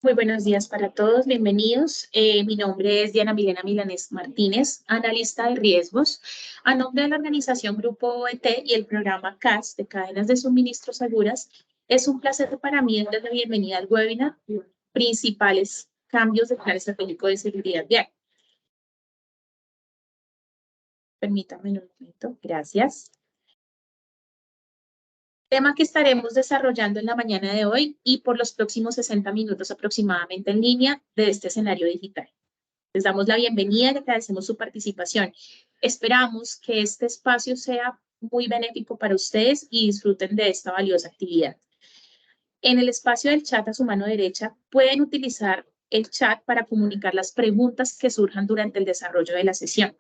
Muy buenos días para todos, bienvenidos. Mi nombre es Diana Milena Milanés Martínez, analista de riesgos. A nombre de la organización Grupo OET y el programa CAS de Cadenas de Suministro Seguras, es un placer para mí darles la bienvenida al webinar Principales Cambios del Plan Estratégico de Seguridad Vial. Permítanme un momento, gracias. Tema que estaremos desarrollando en la mañana de hoy y por los próximos 60 minutos aproximadamente en línea de este escenario digital. Les damos la bienvenida y agradecemos su participación. Esperamos que este espacio sea muy benéfico para ustedes y disfruten de esta valiosa actividad. En el espacio del chat a su mano derecha pueden utilizar el chat para comunicar las preguntas que surjan durante el desarrollo de la sesión,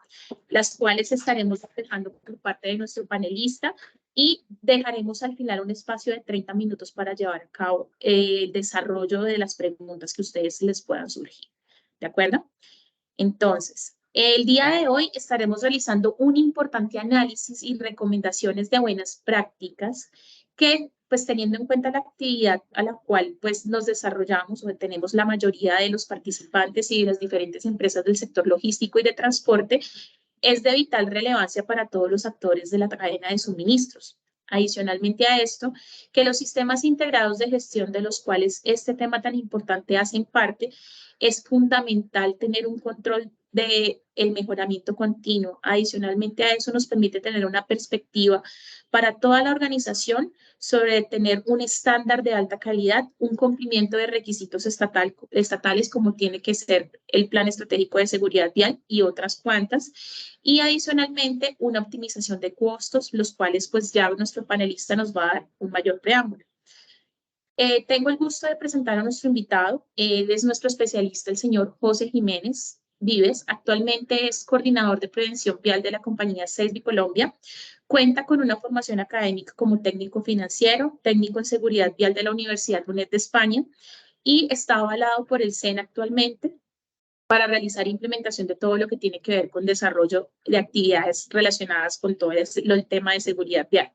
las cuales estaremos dejando por parte de nuestro panelista y dejaremos al final un espacio de 30 minutos para llevar a cabo el desarrollo de las preguntas que ustedes les puedan surgir. ¿De acuerdo? Entonces, el día de hoy estaremos realizando un importante análisis y recomendaciones de buenas prácticas que, pues teniendo en cuenta la actividad a la cual pues nos desarrollamos o tenemos la mayoría de los participantes y de las diferentes empresas del sector logístico y de transporte, es de vital relevancia para todos los actores de la cadena de suministros. Adicionalmente a esto, que los sistemas integrados de gestión de los cuales este tema tan importante hacen parte, es fundamental tener un control de el mejoramiento continuo. Adicionalmente a eso nos permite tener una perspectiva para toda la organización sobre tener un estándar de alta calidad, un cumplimiento de requisitos estatales como tiene que ser el Plan Estratégico de Seguridad Vial y otras cuantas, y adicionalmente una optimización de costos, los cuales pues ya nuestro panelista nos va a dar un mayor preámbulo. Tengo el gusto de presentar a nuestro invitado. Él es nuestro especialista, el señor José Jiménez Vives. Actualmente es coordinador de prevención vial de la compañía CESBI Colombia. Cuenta con una formación académica como técnico financiero, técnico en seguridad vial de la Universidad UNED de España y está avalado por el SENA actualmente para realizar implementación de todo lo que tiene que ver con desarrollo de actividades relacionadas con todo el tema de seguridad vial.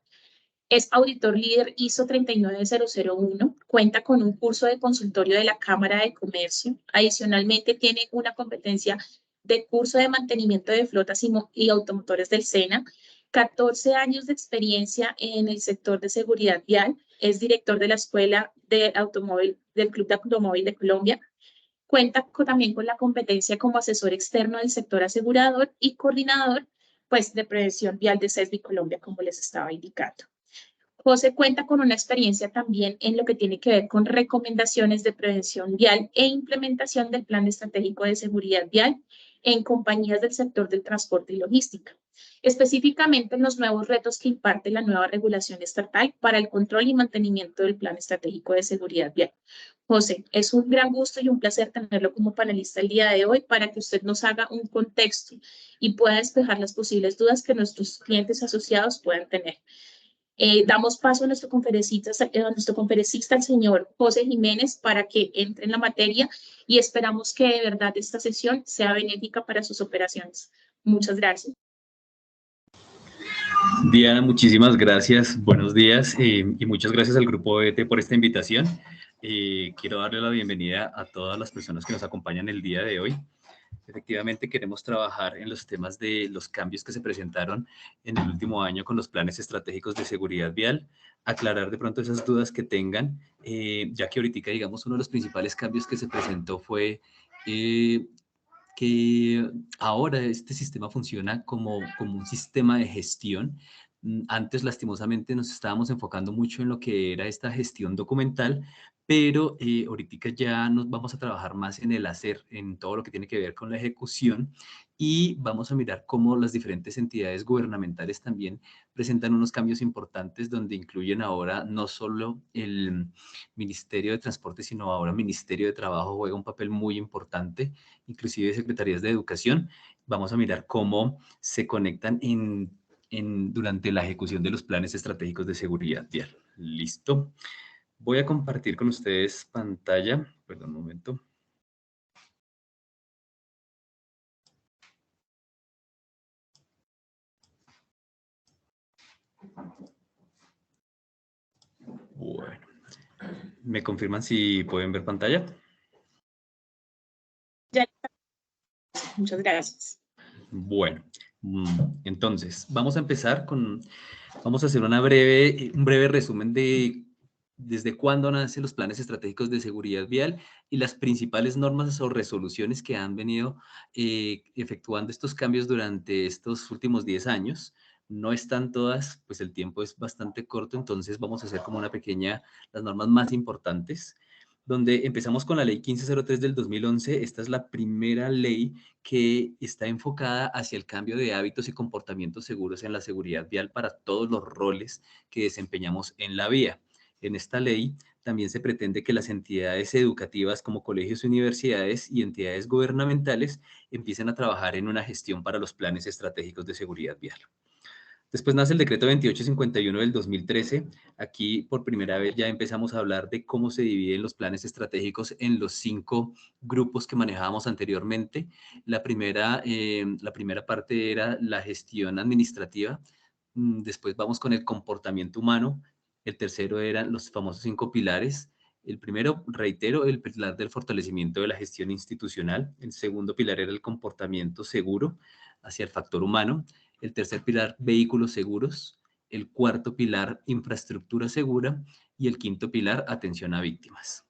Es auditor líder ISO 39001, cuenta con un curso de consultorio de la Cámara de Comercio. Adicionalmente, tiene una competencia de curso de mantenimiento de flotas y automotores del SENA, 14 años de experiencia en el sector de seguridad vial, es director de la Escuela de Automóvil del Club de Automóvil de Colombia, cuenta también con la competencia como asesor externo del sector asegurador y coordinador pues, de prevención vial de CESBI Colombia, como les estaba indicando. José cuenta con una experiencia también en lo que tiene que ver con recomendaciones de prevención vial e implementación del Plan Estratégico de Seguridad Vial en compañías del sector del transporte y logística, específicamente en los nuevos retos que imparte la nueva regulación estatal para el control y mantenimiento del Plan Estratégico de Seguridad Vial. José, es un gran gusto y un placer tenerlo como panelista el día de hoy para que usted nos haga un contexto y pueda despejar las posibles dudas que nuestros clientes asociados puedan tener. Damos paso a nuestro conferencista, el señor José Jiménez, para que entre en la materia y esperamos que de verdad esta sesión sea benéfica para sus operaciones. Muchas gracias. Diana, muchísimas gracias. Buenos días y muchas gracias al Grupo ET por esta invitación. Quiero darle la bienvenida a todas las personas que nos acompañan el día de hoy. Efectivamente, queremos trabajar en los temas de los cambios que se presentaron en el último año con los planes estratégicos de seguridad vial, aclarar de pronto esas dudas que tengan, ya que ahorita, digamos, uno de los principales cambios que se presentó fue que ahora este sistema funciona como un sistema de gestión. Antes, lastimosamente, nos estábamos enfocando mucho en lo que era esta gestión documental, pero ahorita ya nos vamos a trabajar más en el hacer, en todo lo que tiene que ver con la ejecución, y vamos a mirar cómo las diferentes entidades gubernamentales también presentan unos cambios importantes donde incluyen ahora no solo el Ministerio de Transporte, sino ahora Ministerio de Trabajo juega un papel muy importante, inclusive secretarías de educación. Vamos a mirar cómo se conectan durante la ejecución de los planes estratégicos de seguridad vial. Listo. Voy a compartir con ustedes pantalla. Perdón, un momento. Bueno. ¿Me confirman si pueden ver pantalla? Ya, muchas gracias. Bueno, entonces vamos a empezar vamos a hacer un breve resumen de desde cuándo nacen los planes estratégicos de seguridad vial y las principales normas o resoluciones que han venido efectuando estos cambios durante estos últimos 10 años. No están todas, pues el tiempo es bastante corto, entonces vamos a hacer como una pequeña, las normas más importantes, donde empezamos con la ley 1503 del 2011. Esta es la primera ley que está enfocada hacia el cambio de hábitos y comportamientos seguros en la seguridad vial para todos los roles que desempeñamos en la vía. En esta ley también se pretende que las entidades educativas como colegios, universidades y entidades gubernamentales empiecen a trabajar en una gestión para los planes estratégicos de seguridad vial. Después nace el decreto 2851 del 2013. Aquí por primera vez ya empezamos a hablar de cómo se dividen los planes estratégicos en los 5 grupos que manejábamos anteriormente. La primera parte era la gestión administrativa. Después vamos con el comportamiento humano. El tercero eran los famosos 5 pilares. El primero, reitero, el pilar del fortalecimiento de la gestión institucional. El segundo pilar era el comportamiento seguro hacia el factor humano. El tercer pilar, vehículos seguros. El cuarto pilar, infraestructura segura. Y el quinto pilar, atención a víctimas.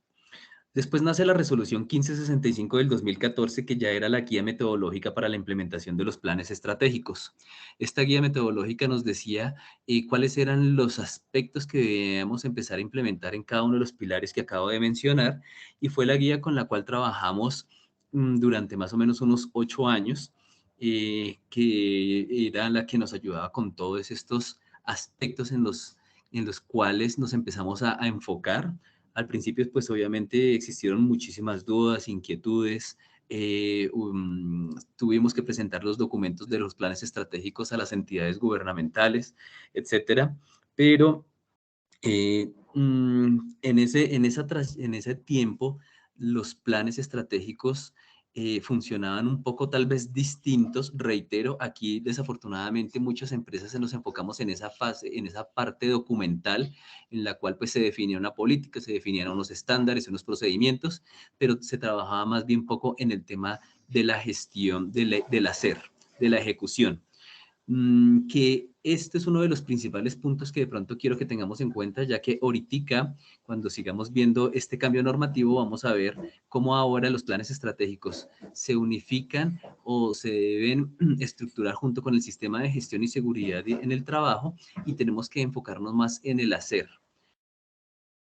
Después nace la resolución 1565 del 2014, que ya era la guía metodológica para la implementación de los planes estratégicos. Esta guía metodológica nos decía cuáles eran los aspectos que debíamos empezar a implementar en cada uno de los pilares que acabo de mencionar, y fue la guía con la cual trabajamos durante más o menos unos 8 años, que era la que nos ayudaba con todos estos aspectos en los cuales nos empezamos a enfocar. Al principio, pues obviamente existieron muchísimas dudas, inquietudes. Tuvimos que presentar los documentos de los planes estratégicos a las entidades gubernamentales, etcétera. Pero en ese tiempo, los planes estratégicos funcionaban un poco tal vez distintos. Reitero, aquí desafortunadamente muchas empresas nos enfocamos en esa fase, en esa parte documental, en la cual pues se definía una política, se definían unos estándares, unos procedimientos, pero se trabajaba más bien poco en el tema de la gestión, del hacer, de la ejecución. Que este es uno de los principales puntos que de pronto quiero que tengamos en cuenta, ya que ahorita, cuando sigamos viendo este cambio normativo, vamos a ver cómo ahora los planes estratégicos se unifican o se deben estructurar junto con el sistema de gestión y seguridad en el trabajo, y tenemos que enfocarnos más en el hacer.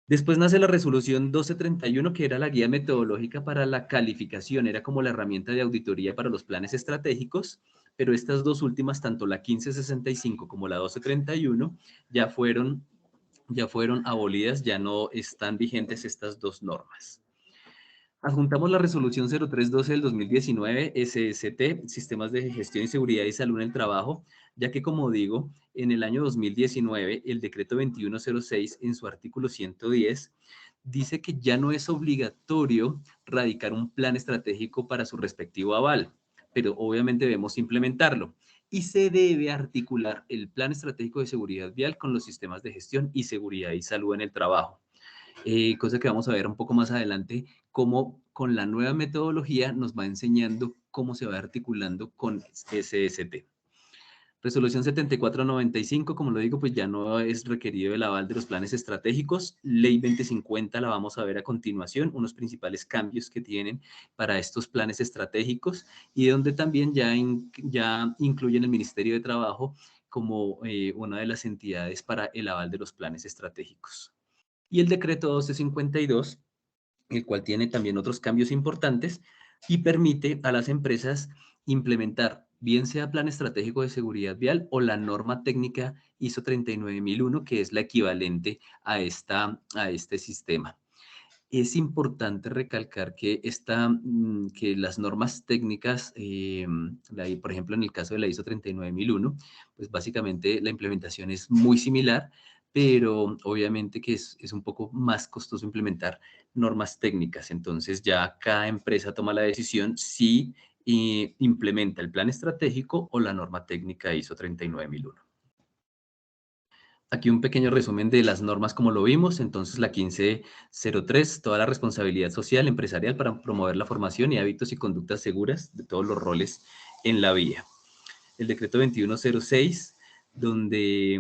Después nace la resolución 1231, que era la guía metodológica para la calificación, era como la herramienta de auditoría para los planes estratégicos, pero estas dos últimas, tanto la 1565 como la 1231, ya fueron abolidas, ya no están vigentes estas dos normas. Adjuntamos la resolución 0312 del 2019, SST, Sistemas de Gestión y Seguridad y Salud en el Trabajo, ya que, como digo, en el año 2019, el decreto 2106, en su artículo 110, dice que ya no es obligatorio radicar un plan estratégico para su respectivo aval, pero obviamente debemos implementarlo. Y se debe articular el plan estratégico de seguridad vial con los sistemas de gestión y seguridad y salud en el trabajo. Cosa que vamos a ver un poco más adelante, cómo con la nueva metodología nos va enseñando cómo se va articulando con SST. Resolución 7495, como lo digo, pues ya no es requerido el aval de los planes estratégicos. Ley 2050 la vamos a ver a continuación, unos principales cambios que tienen para estos planes estratégicos, y donde también ya incluyen el Ministerio de Trabajo como una de las entidades para el aval de los planes estratégicos. Y el decreto 1252, el cual tiene también otros cambios importantes y permite a las empresas implementar, bien sea plan estratégico de seguridad vial o la norma técnica ISO 39001, que es la equivalente a este sistema. Es importante recalcar que, que las normas técnicas, por ejemplo, en el caso de la ISO 39001, pues básicamente la implementación es muy similar, pero obviamente que es un poco más costoso implementar normas técnicas. Entonces ya cada empresa toma la decisión si implementa el plan estratégico o la norma técnica ISO 39001. Aquí un pequeño resumen de las normas como lo vimos. Entonces, la 1503, toda la responsabilidad social empresarial para promover la formación y hábitos y conductas seguras de todos los roles en la vía. El decreto 2106, donde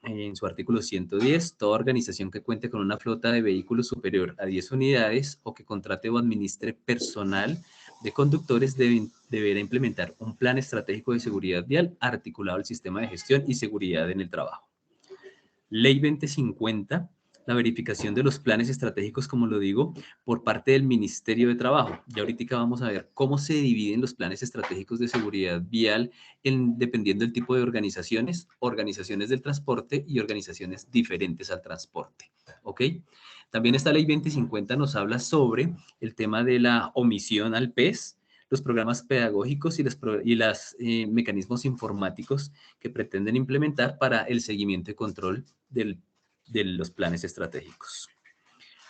en su artículo 110, toda organización que cuente con una flota de vehículos superior a 10 unidades o que contrate o administre personal de conductores deberá implementar un plan estratégico de seguridad vial articulado al sistema de gestión y seguridad en el trabajo. Ley 2050, la verificación de los planes estratégicos, como lo digo, por parte del Ministerio de Trabajo. Ya ahorita vamos a ver cómo se dividen los planes estratégicos de seguridad vial dependiendo del tipo de organizaciones, organizaciones del transporte y organizaciones diferentes al transporte. ¿Ok? También esta ley 2050 nos habla sobre el tema de la omisión al PES, los programas pedagógicos y los mecanismos informáticos que pretenden implementar para el seguimiento y control de los planes estratégicos.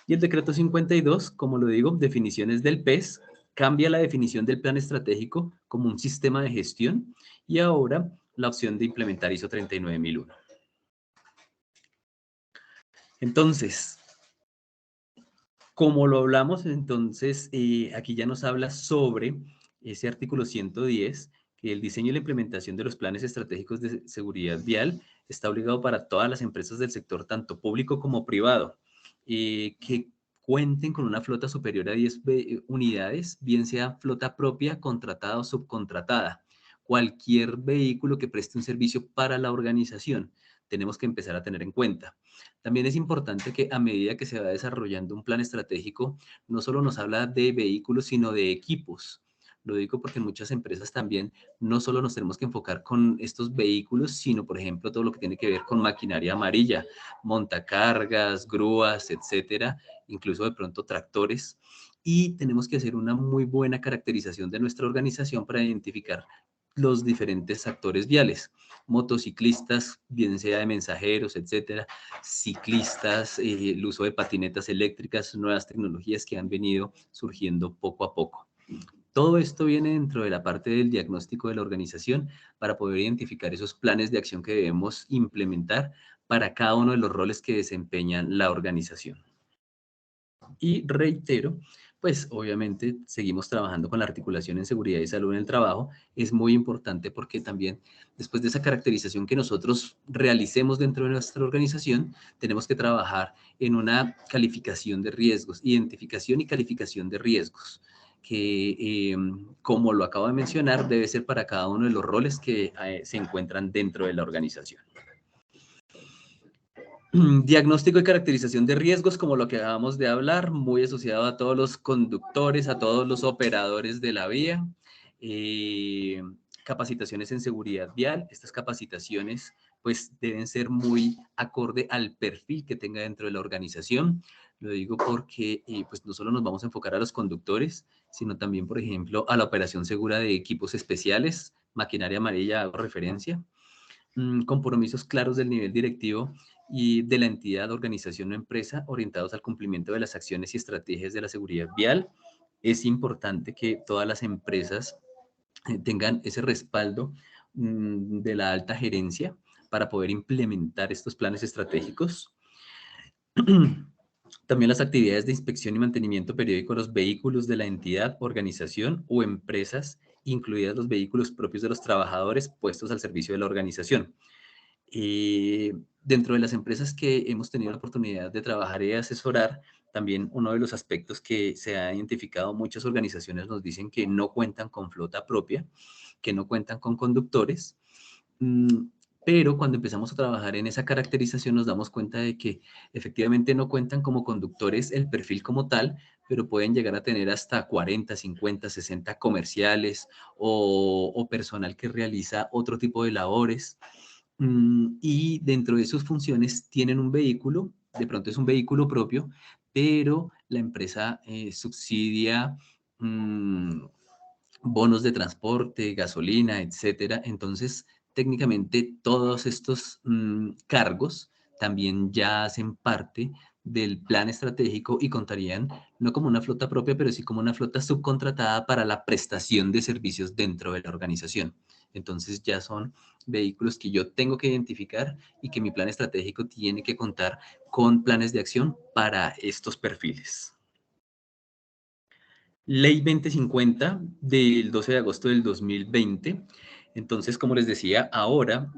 Y el decreto 52, como lo digo, definiciones del PES, cambia la definición del plan estratégico como un sistema de gestión y ahora la opción de implementar ISO 39001. Entonces, como lo hablamos, entonces aquí ya nos habla sobre ese artículo 110, que el diseño y la implementación de los planes estratégicos de seguridad vial está obligado para todas las empresas del sector, tanto público como privado, que cuenten con una flota superior a 10 unidades, bien sea flota propia, contratada o subcontratada. Cualquier vehículo que preste un servicio para la organización, tenemos que empezar a tener en cuenta. También es importante que a medida que se va desarrollando un plan estratégico, no solo nos habla de vehículos, sino de equipos. Lo digo porque en muchas empresas también no solo nos tenemos que enfocar con estos vehículos, sino, por ejemplo, todo lo que tiene que ver con maquinaria amarilla, montacargas, grúas, etcétera, incluso de pronto tractores. Y tenemos que hacer una muy buena caracterización de nuestra organización para identificar los diferentes actores viales, motociclistas, bien sea de mensajeros, etcétera, ciclistas, el uso de patinetas eléctricas, nuevas tecnologías que han venido surgiendo poco a poco. Todo esto viene dentro de la parte del diagnóstico de la organización para poder identificar esos planes de acción que debemos implementar para cada uno de los roles que desempeñan la organización. Y reitero, pues obviamente seguimos trabajando con la articulación en seguridad y salud en el trabajo. Es muy importante porque también después de esa caracterización que nosotros realicemos dentro de nuestra organización, tenemos que trabajar en una calificación de riesgos, identificación y calificación de riesgos que, como lo acabo de mencionar, debe ser para cada uno de los roles que se encuentran dentro de la organización. Diagnóstico y caracterización de riesgos, como lo que acabamos de hablar, muy asociado a todos los conductores, a todos los operadores de la vía. Capacitaciones en seguridad vial. Estas capacitaciones pues deben ser muy acorde al perfil que tenga dentro de la organización. Lo digo porque pues no solo nos vamos a enfocar a los conductores, sino también, por ejemplo, a la operación segura de equipos especiales, maquinaria amarilla, hago referencia. Compromisos claros del nivel directivo y de la entidad, organización o empresa orientados al cumplimiento de las acciones y estrategias de la seguridad vial. Es importante que todas las empresas tengan ese respaldo de la alta gerencia para poder implementar estos planes estratégicos. También las actividades de inspección y mantenimiento periódico de los vehículos de la entidad, organización o empresas, incluidas los vehículos propios de los trabajadores puestos al servicio de la organización. Dentro de las empresas que hemos tenido la oportunidad de trabajar y asesorar, también uno de los aspectos que se ha identificado, muchas organizaciones nos dicen que no cuentan con flota propia, que no cuentan con conductores, pero cuando empezamos a trabajar en esa caracterización nos damos cuenta de que efectivamente no cuentan como conductores el perfil como tal, pero pueden llegar a tener hasta 40, 50, 60 comerciales o personal que realiza otro tipo de labores. Y dentro de sus funciones tienen un vehículo, de pronto es un vehículo propio, pero la empresa subsidia bonos de transporte, gasolina, etcétera. Entonces, técnicamente todos estos cargos también ya hacen parte del plan estratégico y contarían no como una flota propia, pero sí como una flota subcontratada para la prestación de servicios dentro de la organización. Entonces ya son vehículos que yo tengo que identificar y que mi plan estratégico tiene que contar con planes de acción para estos perfiles. Ley 2050 del 12 de agosto del 2020. Entonces, como les decía, ahora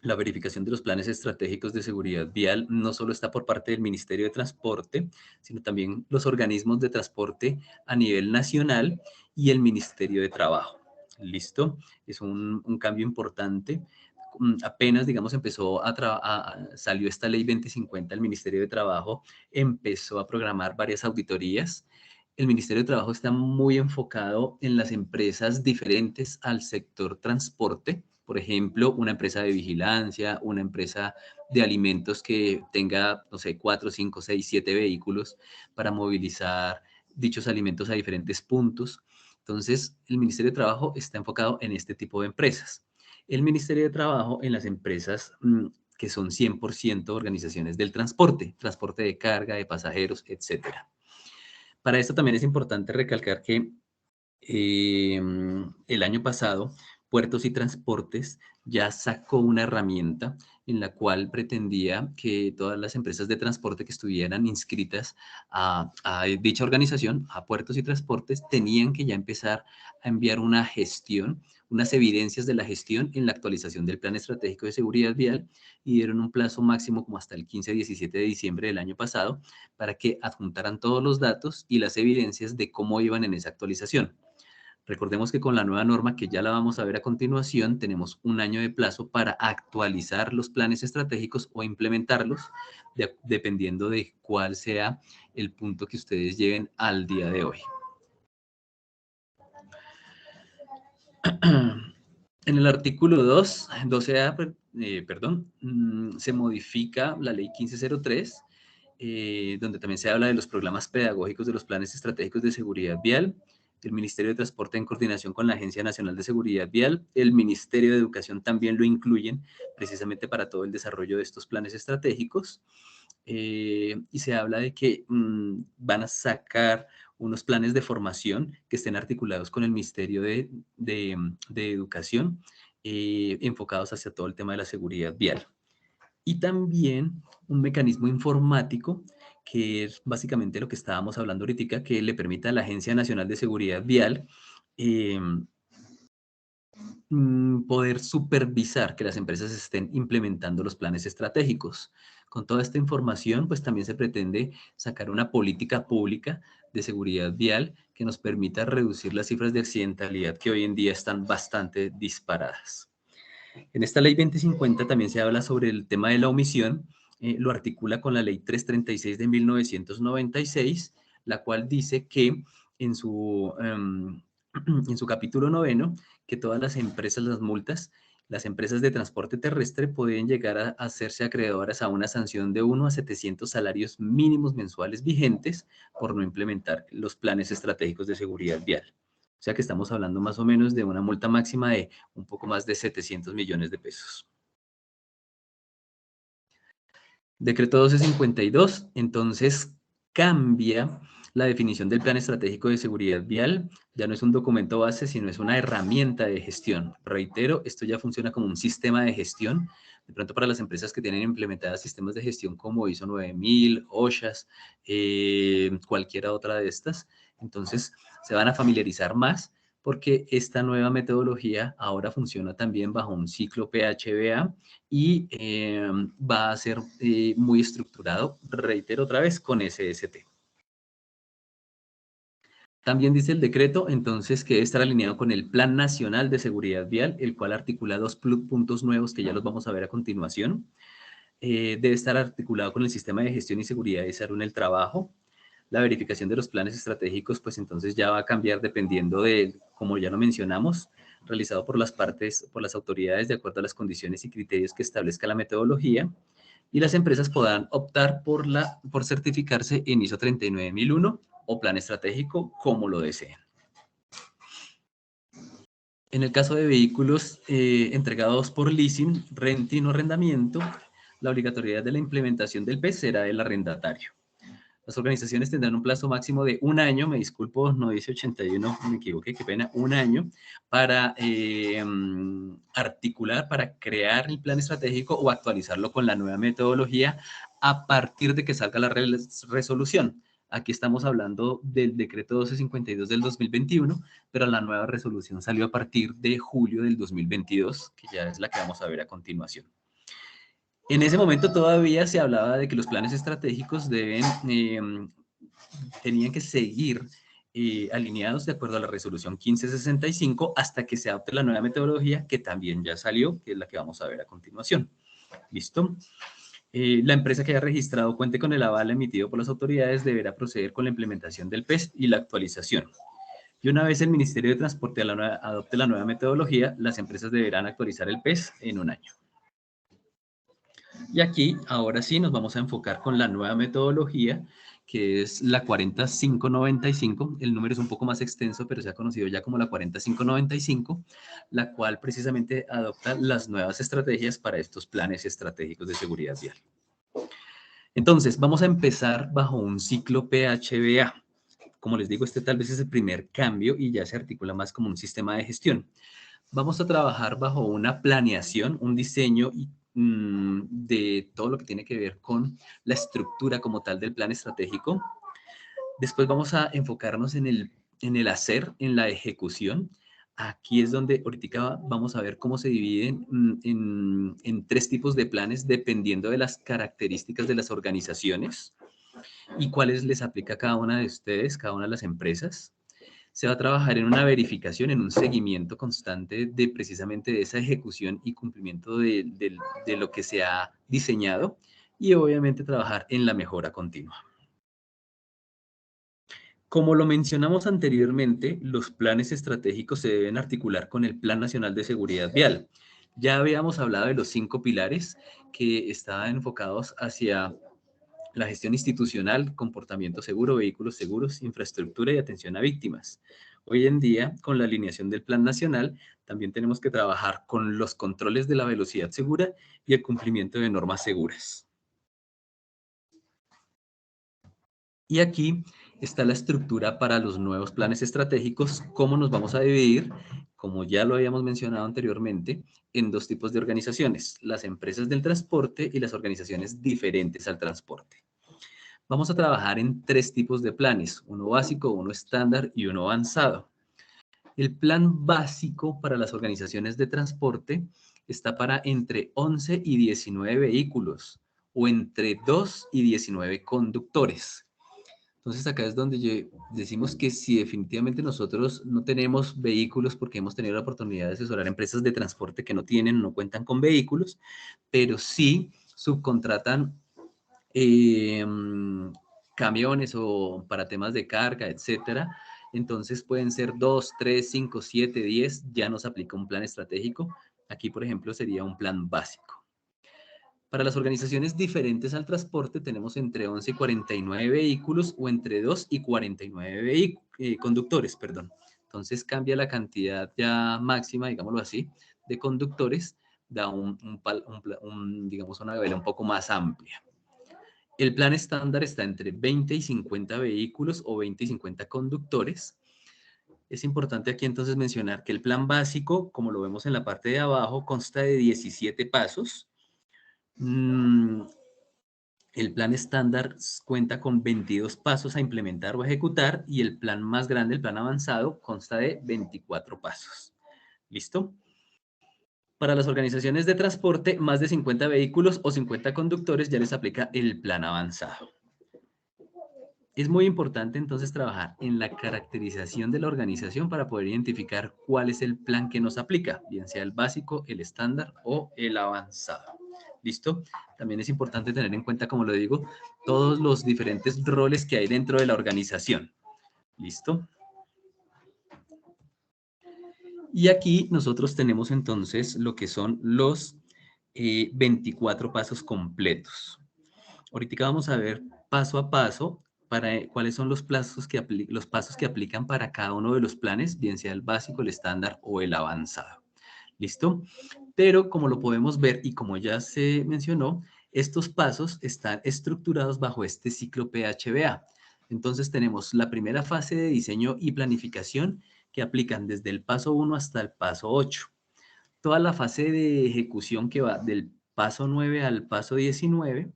la verificación de los planes estratégicos de seguridad vial no solo está por parte del Ministerio de Transporte, sino también los organismos de transporte a nivel nacional y el Ministerio de Trabajo. ¿Listo? Es un cambio importante. Apenas, digamos, salió esta ley 2050, el Ministerio de Trabajo empezó a programar varias auditorías. El Ministerio de Trabajo está muy enfocado en las empresas diferentes al sector transporte. Por ejemplo, una empresa de vigilancia, una empresa de alimentos que tenga, no sé, 4, 5, 6, 7 vehículos para movilizar dichos alimentos a diferentes puntos. Entonces, el Ministerio de Trabajo está enfocado en este tipo de empresas. El Ministerio de Trabajo en las empresas que son 100% organizaciones del transporte, transporte de carga, de pasajeros, etcétera. Para esto también es importante recalcar que el año pasado Puertos y Transportes ya sacó una herramienta en la cual pretendía que todas las empresas de transporte que estuvieran inscritas a dicha organización, a Puertos y Transportes, tenían que ya empezar a enviar una gestión, unas evidencias de la gestión en la actualización del Plan Estratégico de Seguridad Vial y dieron un plazo máximo como hasta el 15-17 de diciembre del año pasado para que adjuntaran todos los datos y las evidencias de cómo iban en esa actualización. Recordemos que con la nueva norma, que ya la vamos a ver a continuación, tenemos un año de plazo para actualizar los planes estratégicos o implementarlos, dependiendo de cuál sea el punto que ustedes lleven al día de hoy. En el artículo 2, 12A, se modifica la ley 1503, donde también se habla de los programas pedagógicos de los planes estratégicos de seguridad vial, el Ministerio de Transporte en coordinación con la Agencia Nacional de Seguridad Vial, el Ministerio de Educación también lo incluyen precisamente para todo el desarrollo de estos planes estratégicos, y se habla de que van a sacar unos planes de formación que estén articulados con el Ministerio de Educación, enfocados hacia todo el tema de la seguridad vial. Y también un mecanismo informático, que es básicamente lo que estábamos hablando ahorita, que le permita a la Agencia Nacional de Seguridad Vial poder supervisar que las empresas estén implementando los planes estratégicos. Con toda esta información, pues también se pretende sacar una política pública de seguridad vial que nos permita reducir las cifras de accidentalidad que hoy en día están bastante disparadas. En esta ley 2050 también se habla sobre el tema de la omisión, lo articula con la ley 336 de 1996, la cual dice que en su capítulo 9, que todas las empresas, las empresas de transporte terrestre pueden llegar a hacerse acreedoras a una sanción de 1 a 700 salarios mínimos mensuales vigentes por no implementar los planes estratégicos de seguridad vial. O sea que estamos hablando más o menos de una multa máxima de un poco más de 700 millones de pesos. Decreto 1252, entonces cambia la definición del Plan Estratégico de Seguridad Vial. Ya no es un documento base, sino es una herramienta de gestión. Reitero, esto ya funciona como un sistema de gestión. De pronto para las empresas que tienen implementadas sistemas de gestión como ISO 9000, OSHAS, cualquiera otra de estas, entonces se van a familiarizar más porque esta nueva metodología ahora funciona también bajo un ciclo PHBA y va a ser muy estructurado, reitero otra vez, con SST. También dice el decreto, entonces, que debe estar alineado con el Plan Nacional de Seguridad Vial, el cual articula dos puntos nuevos que ya los vamos a ver a continuación. Debe estar articulado con el Sistema de Gestión y Seguridad de Salud en el Trabajo. La verificación de los planes estratégicos, pues entonces ya va a cambiar dependiendo de, como ya lo mencionamos, realizado por las partes, por las autoridades de acuerdo a las condiciones y criterios que establezca la metodología, y las empresas podrán optar por certificarse en ISO 39001 o plan estratégico como lo deseen. En el caso de vehículos entregados por leasing, renting o arrendamiento, la obligatoriedad de la implementación del PES será del arrendatario. Las organizaciones tendrán un plazo máximo de 1 año, me disculpo, no dice 81, me equivoqué, qué pena, 1 año para articular, para crear el plan estratégico o actualizarlo con la nueva metodología a partir de que salga la resolución. Aquí estamos hablando del decreto 1252 del 2021, pero la nueva resolución salió a partir de julio del 2022, que ya es la que vamos a ver a continuación. En ese momento todavía se hablaba de que los planes estratégicos tenían que seguir alineados de acuerdo a la resolución 1565 hasta que se adopte la nueva metodología que también ya salió, que es la que vamos a ver a continuación. ¿Listo? La empresa que haya registrado cuente con el aval emitido por las autoridades deberá proceder con la implementación del PES y la actualización. Y una vez el Ministerio de Transporte adopte la nueva metodología, las empresas deberán actualizar el PES en 1 año. Y aquí, ahora sí, nos vamos a enfocar con la nueva metodología, que es la 40595. El número es un poco más extenso, pero se ha conocido ya como la 40595, la cual precisamente adopta las nuevas estrategias para estos planes estratégicos de seguridad vial. Entonces, vamos a empezar bajo un ciclo PHBA. Como les digo, este tal vez es el primer cambio y ya se articula más como un sistema de gestión. Vamos a trabajar bajo una planeación, un diseño de todo lo que tiene que ver con la estructura como tal del plan estratégico. Después vamos a enfocarnos en el hacer, en la ejecución. Aquí es donde ahorita vamos a ver cómo se dividen en 3 tipos de planes dependiendo de las características de las organizaciones y cuáles les aplica a cada una de ustedes, cada una de las empresas. Se va a trabajar en una verificación, en un seguimiento constante de precisamente de esa ejecución y cumplimiento de lo que se ha diseñado y obviamente trabajar en la mejora continua. Como lo mencionamos anteriormente, los planes estratégicos se deben articular con el Plan Nacional de Seguridad Vial. Ya habíamos hablado de los 5 pilares que estaban enfocados hacia la gestión institucional, comportamiento seguro, vehículos seguros, infraestructura y atención a víctimas. Hoy en día, con la alineación del Plan Nacional, también tenemos que trabajar con los controles de la velocidad segura y el cumplimiento de normas seguras. Y aquí está la estructura para los nuevos planes estratégicos, cómo nos vamos a dividir, como ya lo habíamos mencionado anteriormente, en 2 tipos de organizaciones, las empresas del transporte y las organizaciones diferentes al transporte. Vamos a trabajar en 3 tipos de planes, uno básico, uno estándar y uno avanzado. El plan básico para las organizaciones de transporte está para entre 11 y 19 vehículos o entre 2 y 19 conductores. Entonces acá es donde decimos que si definitivamente nosotros no tenemos vehículos porque hemos tenido la oportunidad de asesorar empresas de transporte que no tienen, no cuentan con vehículos, pero sí subcontratan camiones o para temas de carga, etcétera. Entonces pueden ser 2, 3, 5, 7, 10, ya nos aplica un plan estratégico. Aquí, por ejemplo, sería un plan básico. Para las organizaciones diferentes al transporte tenemos entre 11 y 49 vehículos o entre 2 y 49 conductores, perdón. Entonces cambia la cantidad ya máxima, digámoslo así, de conductores, da digamos, una vela un poco más amplia. El plan estándar está entre 20 y 50 vehículos o 20 y 50 conductores. Es importante aquí entonces mencionar que el plan básico, como lo vemos en la parte de abajo, consta de 17 pasos. El plan estándar cuenta con 22 pasos a implementar o ejecutar y el plan más grande, el plan avanzado, consta de 24 pasos. ¿Listo? Para las organizaciones de transporte, más de 50 vehículos o 50 conductores ya les aplica el plan avanzado. Es muy importante entonces trabajar en la caracterización de la organización para poder identificar cuál es el plan que nos aplica, bien sea el básico, el estándar o el avanzado. ¿Listo? También es importante tener en cuenta, como lo digo, todos los diferentes roles que hay dentro de la organización. ¿Listo? Y aquí nosotros tenemos entonces lo que son los 24 pasos completos. Ahorita vamos a ver paso a paso para cuáles son los pasos que aplican para cada uno de los planes, bien sea el básico, el estándar o el avanzado. ¿Listo? Pero como lo podemos ver y como ya se mencionó, Estos pasos están estructurados bajo este ciclo PHBA. Entonces tenemos la primera fase de diseño y planificación que aplican desde el paso 1 hasta el paso 8. Toda la fase de ejecución que va del paso 9 al paso 19,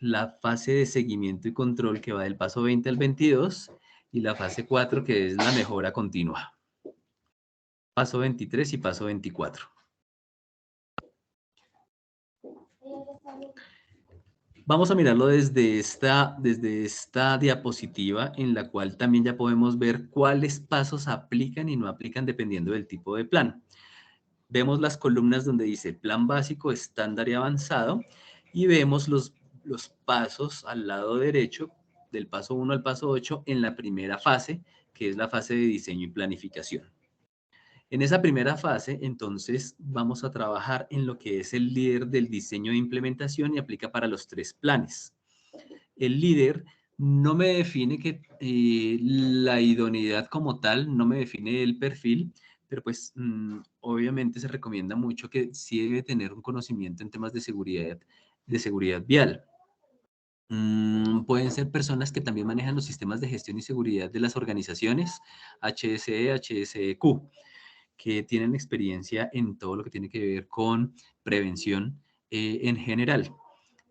la fase de seguimiento y control que va del paso 20 al 22 y la fase 4 que es la mejora continua. Paso 23 y paso 24. Vamos a mirarlo desde esta diapositiva en la cual también ya podemos ver cuáles pasos aplican y no aplican dependiendo del tipo de plan. Vemos las columnas donde dice plan básico, estándar y avanzado y vemos los pasos al lado derecho del paso 1 al paso 8 en la primera fase, que es la fase de diseño y planificación. En esa primera fase, entonces, vamos a trabajar en lo que es el líder del diseño de implementación y aplica para los 3 planes. El líder no me define la idoneidad como tal, no me define el perfil, pero pues obviamente se recomienda mucho que sí debe tener un conocimiento en temas de seguridad vial. Pueden ser personas que también manejan los sistemas de gestión y seguridad de las organizaciones, HSE, HSEQ, que tienen experiencia en todo lo que tiene que ver con prevención en general.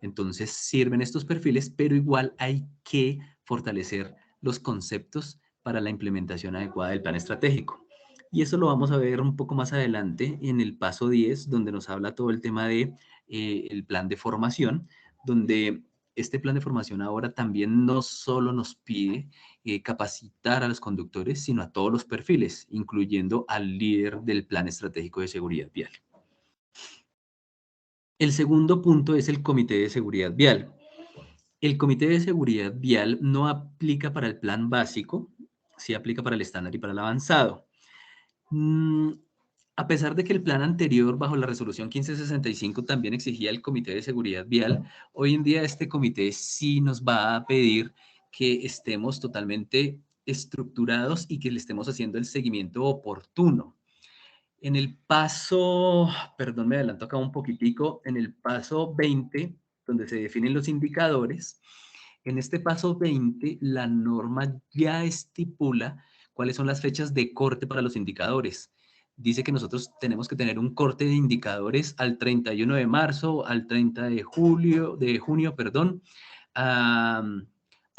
Entonces sirven estos perfiles, pero igual hay que fortalecer los conceptos para la implementación adecuada del plan estratégico. Y eso lo vamos a ver un poco más adelante en el paso 10, donde nos habla todo el tema de el plan de formación, donde este plan de formación ahora también no solo nos pide capacitar a los conductores, sino a todos los perfiles, incluyendo al líder del plan estratégico de seguridad vial. El segundo punto es el comité de seguridad vial. El comité de seguridad vial no aplica para el plan básico, sí aplica para el estándar y para el avanzado. A pesar de que el plan anterior, bajo la resolución 1565, también exigía el comité de seguridad vial, hoy en día este comité sí nos va a pedir que estemos totalmente estructurados y que le estemos haciendo el seguimiento oportuno. En el paso, perdón, me adelanto acá un poquitico, en el paso 20, donde se definen los indicadores, en este paso 20, la norma ya estipula cuáles son las fechas de corte para los indicadores. Dice que nosotros tenemos que tener un corte de indicadores al 31 de marzo, al 30 de junio, perdón, a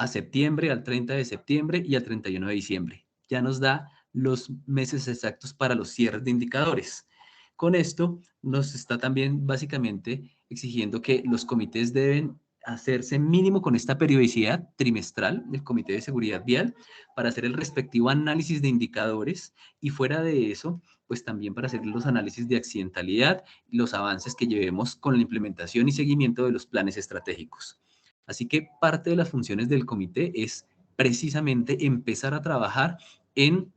septiembre, al 30 de septiembre y al 31 de diciembre. Ya nos da los meses exactos para los cierres de indicadores. Con esto nos está también básicamente exigiendo que los comités deben hacerse mínimo con esta periodicidad trimestral del Comité de Seguridad Vial para hacer el respectivo análisis de indicadores y fuera de eso, pues también para hacer los análisis de accidentalidad y los avances que llevemos con la implementación y seguimiento de los planes estratégicos. Así que parte de las funciones del comité es precisamente empezar a trabajar en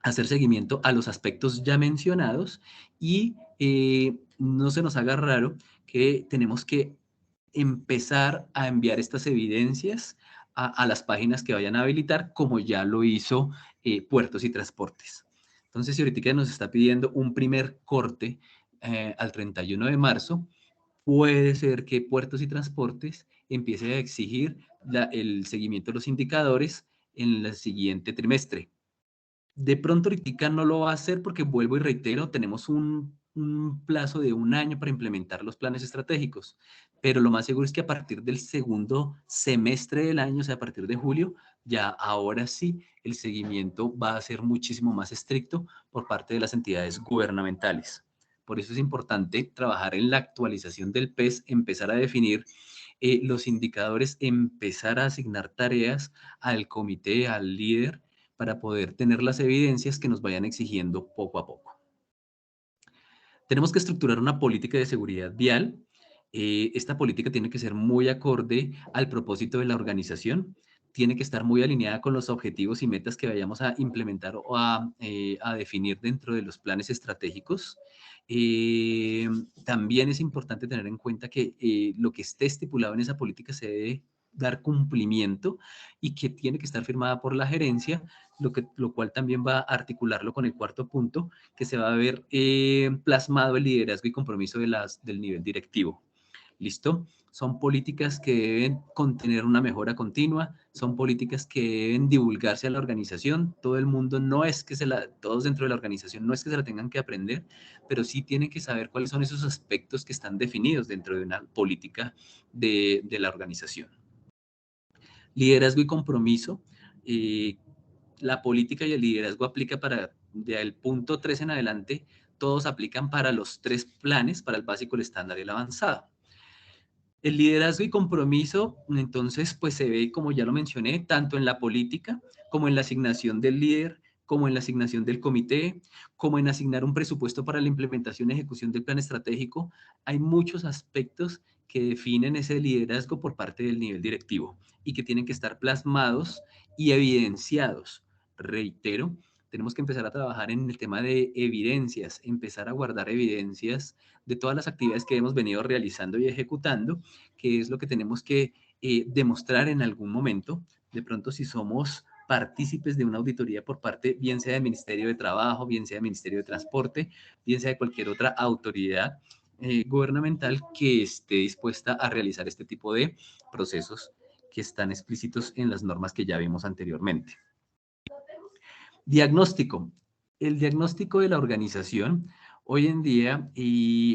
hacer seguimiento a los aspectos ya mencionados y no se nos haga raro que tenemos que empezar a enviar estas evidencias a las páginas que vayan a habilitar, como ya lo hizo Puertos y Transportes. Entonces, si ahorita nos está pidiendo un primer corte al 31 de marzo, puede ser que Puertos y Transportes empiece a exigir el seguimiento de los indicadores en el siguiente trimestre. De pronto ahorita no lo va a hacer porque vuelvo y reitero, tenemos un plazo de 1 año para implementar los planes estratégicos, pero lo más seguro es que a partir del segundo semestre del año, o sea, a partir de julio, ya ahora sí el seguimiento va a ser muchísimo más estricto por parte de las entidades gubernamentales. Por eso es importante trabajar en la actualización del PES, empezar a definir los indicadores, empezar a asignar tareas al comité, al líder, para poder tener las evidencias que nos vayan exigiendo poco a poco. Tenemos que estructurar una política de seguridad vial. Esta política tiene que ser muy acorde al propósito de la organización, tiene que estar muy alineada con los objetivos y metas que vayamos a implementar o a definir dentro de los planes estratégicos. También es importante tener en cuenta que lo que esté estipulado en esa política se debe dar cumplimiento y que tiene que estar firmada por la gerencia, lo cual también va a articularlo con el cuarto punto, que se va a ver plasmado el liderazgo y compromiso del nivel directivo. ¿Listo? Son políticas que deben contener una mejora continua, son políticas que deben divulgarse a la organización. Todo el mundo no es que todos dentro de la organización no es que se la tengan que aprender, pero sí tienen que saber cuáles son esos aspectos que están definidos dentro de una política de la organización. Liderazgo y compromiso. La política y el liderazgo aplica para, del punto 3 en adelante, todos aplican para los 3 planes, para el básico, el estándar y el avanzado. El liderazgo y compromiso, entonces, pues se ve, como ya lo mencioné, tanto en la política como en la asignación del líder, como en la asignación del comité, como en asignar un presupuesto para la implementación y ejecución del plan estratégico. Hay muchos aspectos que definen ese liderazgo por parte del nivel directivo y que tienen que estar plasmados y evidenciados. Reitero, tenemos que empezar a trabajar en el tema de evidencias, empezar a guardar evidencias de todas las actividades que hemos venido realizando y ejecutando, que es lo que tenemos que demostrar en algún momento. De pronto, si somos partícipes de una auditoría por parte, bien sea del Ministerio de Trabajo, bien sea del Ministerio de Transporte, bien sea de cualquier otra autoridad gubernamental que esté dispuesta a realizar este tipo de procesos que están explícitos en las normas que ya vimos anteriormente. Diagnóstico. El diagnóstico de la organización hoy en día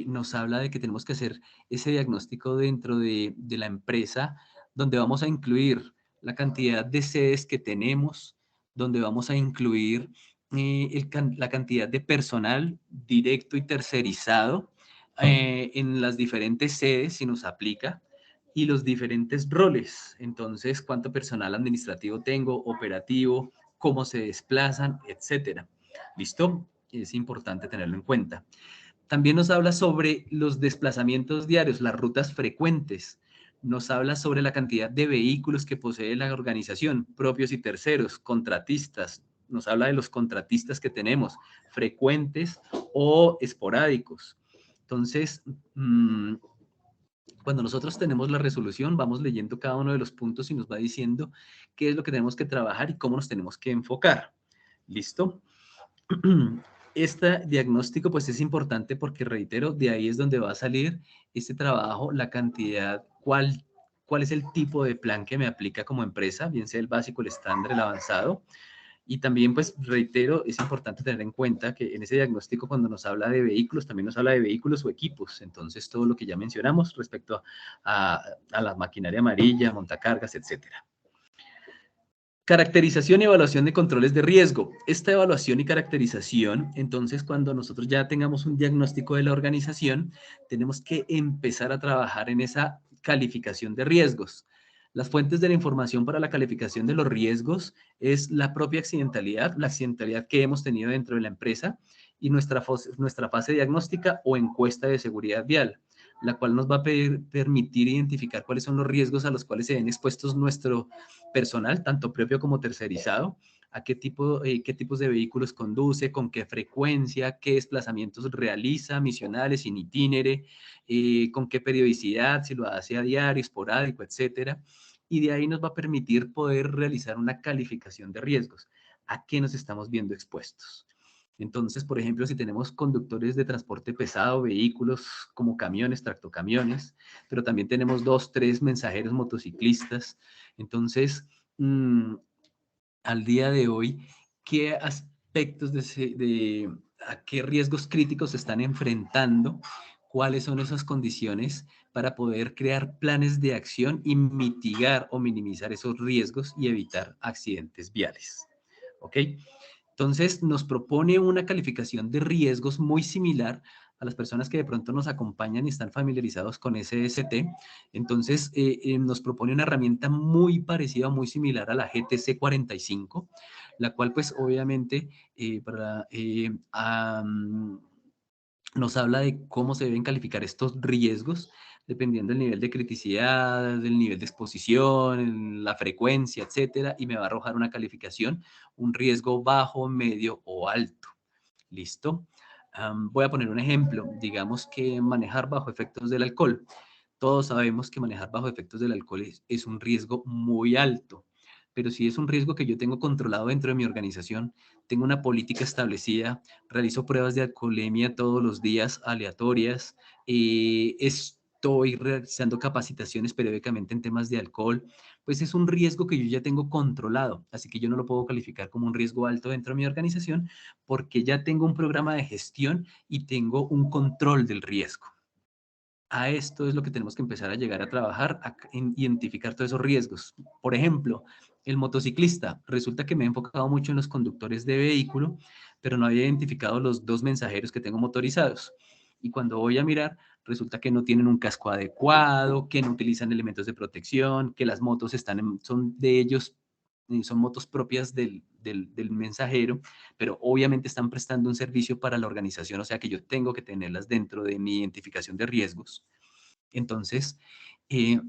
nos habla de que tenemos que hacer ese diagnóstico dentro de la empresa, donde vamos a incluir la cantidad de sedes que tenemos, donde vamos a incluir la cantidad de personal directo y tercerizado en las diferentes sedes, si nos aplica, y los diferentes roles. Entonces, cuánto personal administrativo tengo, operativo, cómo se desplazan, etcétera. ¿Listo? Es importante tenerlo en cuenta. También nos habla sobre los desplazamientos diarios, las rutas frecuentes. Nos habla sobre la cantidad de vehículos que posee la organización, propios y terceros, contratistas. Nos habla de los contratistas que tenemos, frecuentes o esporádicos. Entonces, cuando nosotros tenemos la resolución, vamos leyendo cada uno de los puntos y nos va diciendo qué es lo que tenemos que trabajar y cómo nos tenemos que enfocar. ¿Listo? Este diagnóstico pues es importante porque, reitero, de ahí es donde va a salir este trabajo, la cantidad, cuál es el tipo de plan que me aplica como empresa, bien sea el básico, el estándar, el avanzado. Y también, pues, reitero, es importante tener en cuenta que en ese diagnóstico, cuando nos habla de vehículos, también nos habla de vehículos o equipos. Entonces, todo lo que ya mencionamos respecto a la maquinaria amarilla, montacargas, etcétera. Caracterización y evaluación de controles de riesgo. Esta evaluación y caracterización, entonces, cuando nosotros ya tengamos un diagnóstico de la organización, tenemos que empezar a trabajar en esa calificación de riesgos. Las fuentes de la información para la calificación de los riesgos es la propia accidentalidad, la accidentalidad que hemos tenido dentro de la empresa y nuestra fase diagnóstica o encuesta de seguridad vial, la cual nos va a permitir identificar cuáles son los riesgos a los cuales se ven expuestos nuestro personal, tanto propio como tercerizado, a qué tipos de vehículos conduce, con qué frecuencia, qué desplazamientos realiza, misionales, in itinere, con qué periodicidad, si lo hace a diario, esporádico, etcétera. Y de ahí nos va a permitir poder realizar una calificación de riesgos. ¿A qué nos estamos viendo expuestos? Entonces, por ejemplo, si tenemos conductores de transporte pesado, vehículos como camiones, tractocamiones, pero también tenemos 2, 3 mensajeros motociclistas. Entonces, al día de hoy, ¿qué aspectos a qué riesgos críticos se están enfrentando? ¿Cuáles son esas condiciones para poder crear planes de acción y mitigar o minimizar esos riesgos y evitar accidentes viales? ¿Ok? Entonces, nos propone una calificación de riesgos muy similar a las personas que de pronto nos acompañan y están familiarizados con SST. Entonces, nos propone una herramienta muy parecida, muy similar a la GTC 45, la cual pues obviamente nos habla de cómo se deben calificar estos riesgos dependiendo del nivel de criticidad, del nivel de exposición, la frecuencia, etcétera, y me va a arrojar una calificación, un riesgo bajo, medio o alto. ¿Listo? Voy a poner un ejemplo. Digamos que manejar bajo efectos del alcohol. Todos sabemos que manejar bajo efectos del alcohol es un riesgo muy alto, pero si es un riesgo que yo tengo controlado dentro de mi organización, tengo una política establecida, realizo pruebas de alcoholemia todos los días aleatorias, estoy estoy realizando capacitaciones periódicamente en temas de alcohol, pues es un riesgo que yo ya tengo controlado, así que yo no lo puedo calificar como un riesgo alto dentro de mi organización porque ya tengo un programa de gestión y tengo un control del riesgo. A esto es lo que tenemos que empezar a llegar a trabajar, en identificar todos esos riesgos. Por ejemplo, el motociclista. Resulta que me he enfocado mucho en los conductores de vehículo, pero no había identificado los dos mensajeros que tengo motorizados. Y cuando voy a mirar, resulta que no tienen un casco adecuado, que no utilizan elementos de protección, que las motos son de ellos, son motos propias del mensajero, pero obviamente están prestando un servicio para la organización, o sea que yo tengo que tenerlas dentro de mi identificación de riesgos. Entonces, eh,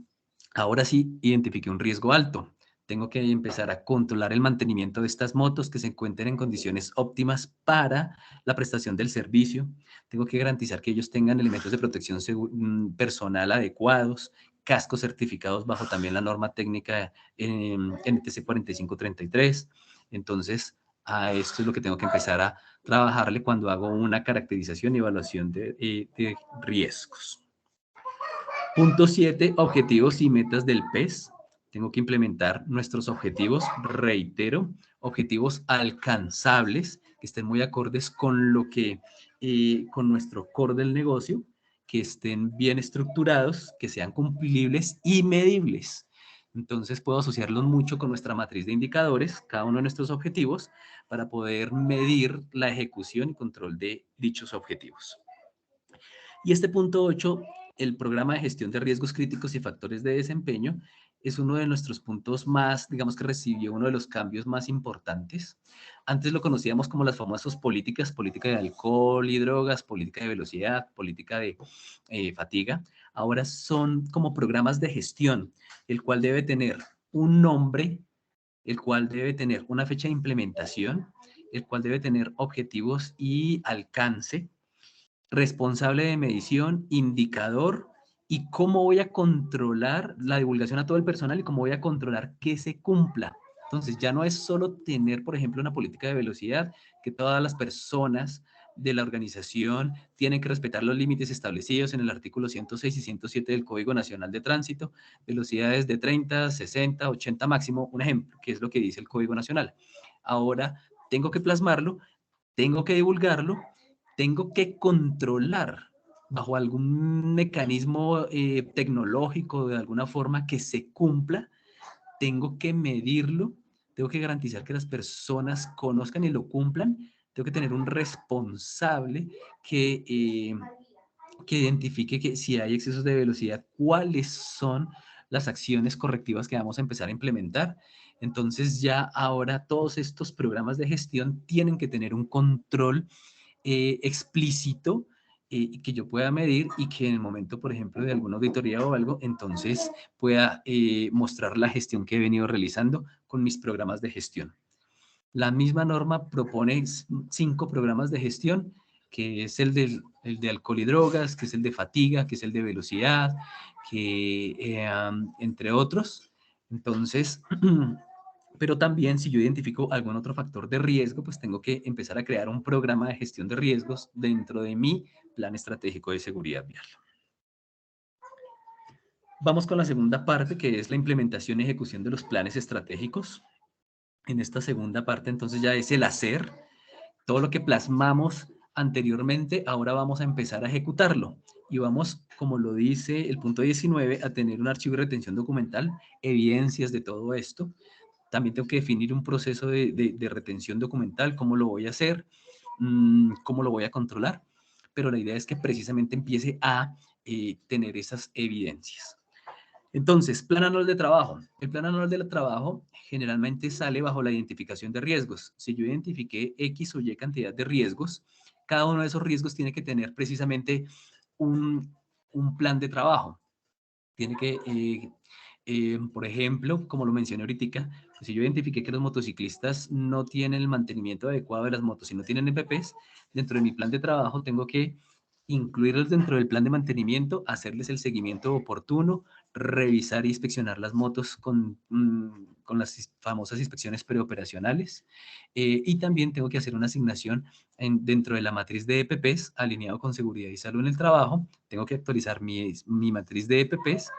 ahora sí identifiqué un riesgo alto. Tengo que empezar a controlar el mantenimiento de estas motos que se encuentren en condiciones óptimas para la prestación del servicio. Tengo que garantizar que ellos tengan elementos de protección personal adecuados, cascos certificados bajo también la norma técnica NTC 4533. Entonces, a esto es lo que tengo que empezar a trabajarle cuando hago una caracterización y evaluación de riesgos. Punto 7, objetivos y metas del PES. Tengo que implementar nuestros objetivos, reitero, objetivos alcanzables, que estén muy acordes con lo que, con nuestro core del negocio, que estén bien estructurados, que sean cumplibles y medibles. Entonces puedo asociarlos mucho con nuestra matriz de indicadores, cada uno de nuestros objetivos, para poder medir la ejecución y control de dichos objetivos. Y este punto 8, el programa de gestión de riesgos críticos y factores de desempeño, es uno de nuestros puntos más, digamos que recibió uno de los cambios más importantes. Antes lo conocíamos como las famosas políticas, política de alcohol y drogas, política de velocidad, política de fatiga. Ahora son como programas de gestión, el cual debe tener un nombre, el cual debe tener una fecha de implementación, el cual debe tener objetivos y alcance, responsable de medición, indicador y cómo voy a controlar la divulgación a todo el personal y cómo voy a controlar que se cumpla. Entonces, ya no es solo tener, por ejemplo, una política de velocidad, que todas las personas de la organización tienen que respetar los límites establecidos en el artículo 106 y 107 del Código Nacional de Tránsito, velocidades de 30, 60, 80 máximo, un ejemplo, que es lo que dice el Código Nacional. Ahora, tengo que plasmarlo, tengo que divulgarlo, tengo que controlar bajo algún mecanismo tecnológico de alguna forma que se cumpla, tengo que medirlo, tengo que garantizar que las personas conozcan y lo cumplan, tengo que tener un responsable que identifique que si hay excesos de velocidad, cuáles son las acciones correctivas que vamos a empezar a implementar. Entonces ya ahora todos estos programas de gestión tienen que tener un control explícito que yo pueda medir y que en el momento, por ejemplo, de alguna auditoría o algo, entonces pueda mostrar la gestión que he venido realizando con mis programas de gestión. La misma norma propone 5 programas de gestión, que es el de alcohol y drogas, que es el de fatiga, que es el de velocidad, que entre otros. Entonces, pero también si yo identifico algún otro factor de riesgo, pues tengo que empezar a crear un programa de gestión de riesgos dentro de mi plan estratégico de seguridad vial. Vamos con la segunda parte, que es la implementación y ejecución de los planes estratégicos. En esta segunda parte, entonces, ya es el hacer. Todo lo que plasmamos anteriormente, ahora vamos a empezar a ejecutarlo. Y vamos, como lo dice el punto 19, a tener un archivo de retención documental, evidencias de todo esto. También tengo que definir un proceso de retención documental, cómo lo voy a hacer, cómo lo voy a controlar. Pero la idea es que precisamente empiece a tener esas evidencias. Entonces, plan anual de trabajo. El plan anual de trabajo generalmente sale bajo la identificación de riesgos. Si yo identifiqué X o Y cantidad de riesgos, cada uno de esos riesgos tiene que tener precisamente un plan de trabajo. Tiene que, por ejemplo, como lo mencioné ahorita, si yo identifiqué que los motociclistas no tienen el mantenimiento adecuado de las motos y no tienen EPPs, dentro de mi plan de trabajo tengo que incluirlos dentro del plan de mantenimiento, hacerles el seguimiento oportuno, revisar e inspeccionar las motos con las famosas inspecciones preoperacionales, y también tengo que hacer una asignación dentro de la matriz de EPPs alineado con seguridad y salud en el trabajo. Tengo que actualizar mi matriz de EPPs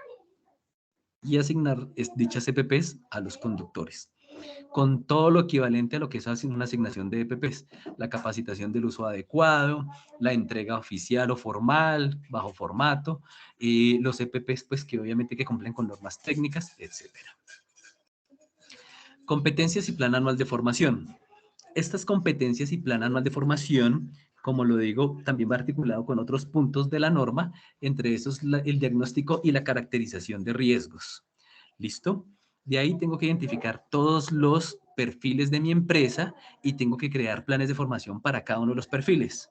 y asignar dichas EPPs a los conductores, con todo lo equivalente a lo que es una asignación de EPPs, la capacitación del uso adecuado, la entrega oficial o formal, bajo formato, los EPPs pues que obviamente que cumplen con normas técnicas, etc. Competencias y plan anual de formación. Estas competencias y plan anual de formación, como lo digo, también va articulado con otros puntos de la norma, entre esos el diagnóstico y la caracterización de riesgos. ¿Listo? De ahí tengo que identificar todos los perfiles de mi empresa y tengo que crear planes de formación para cada uno de los perfiles.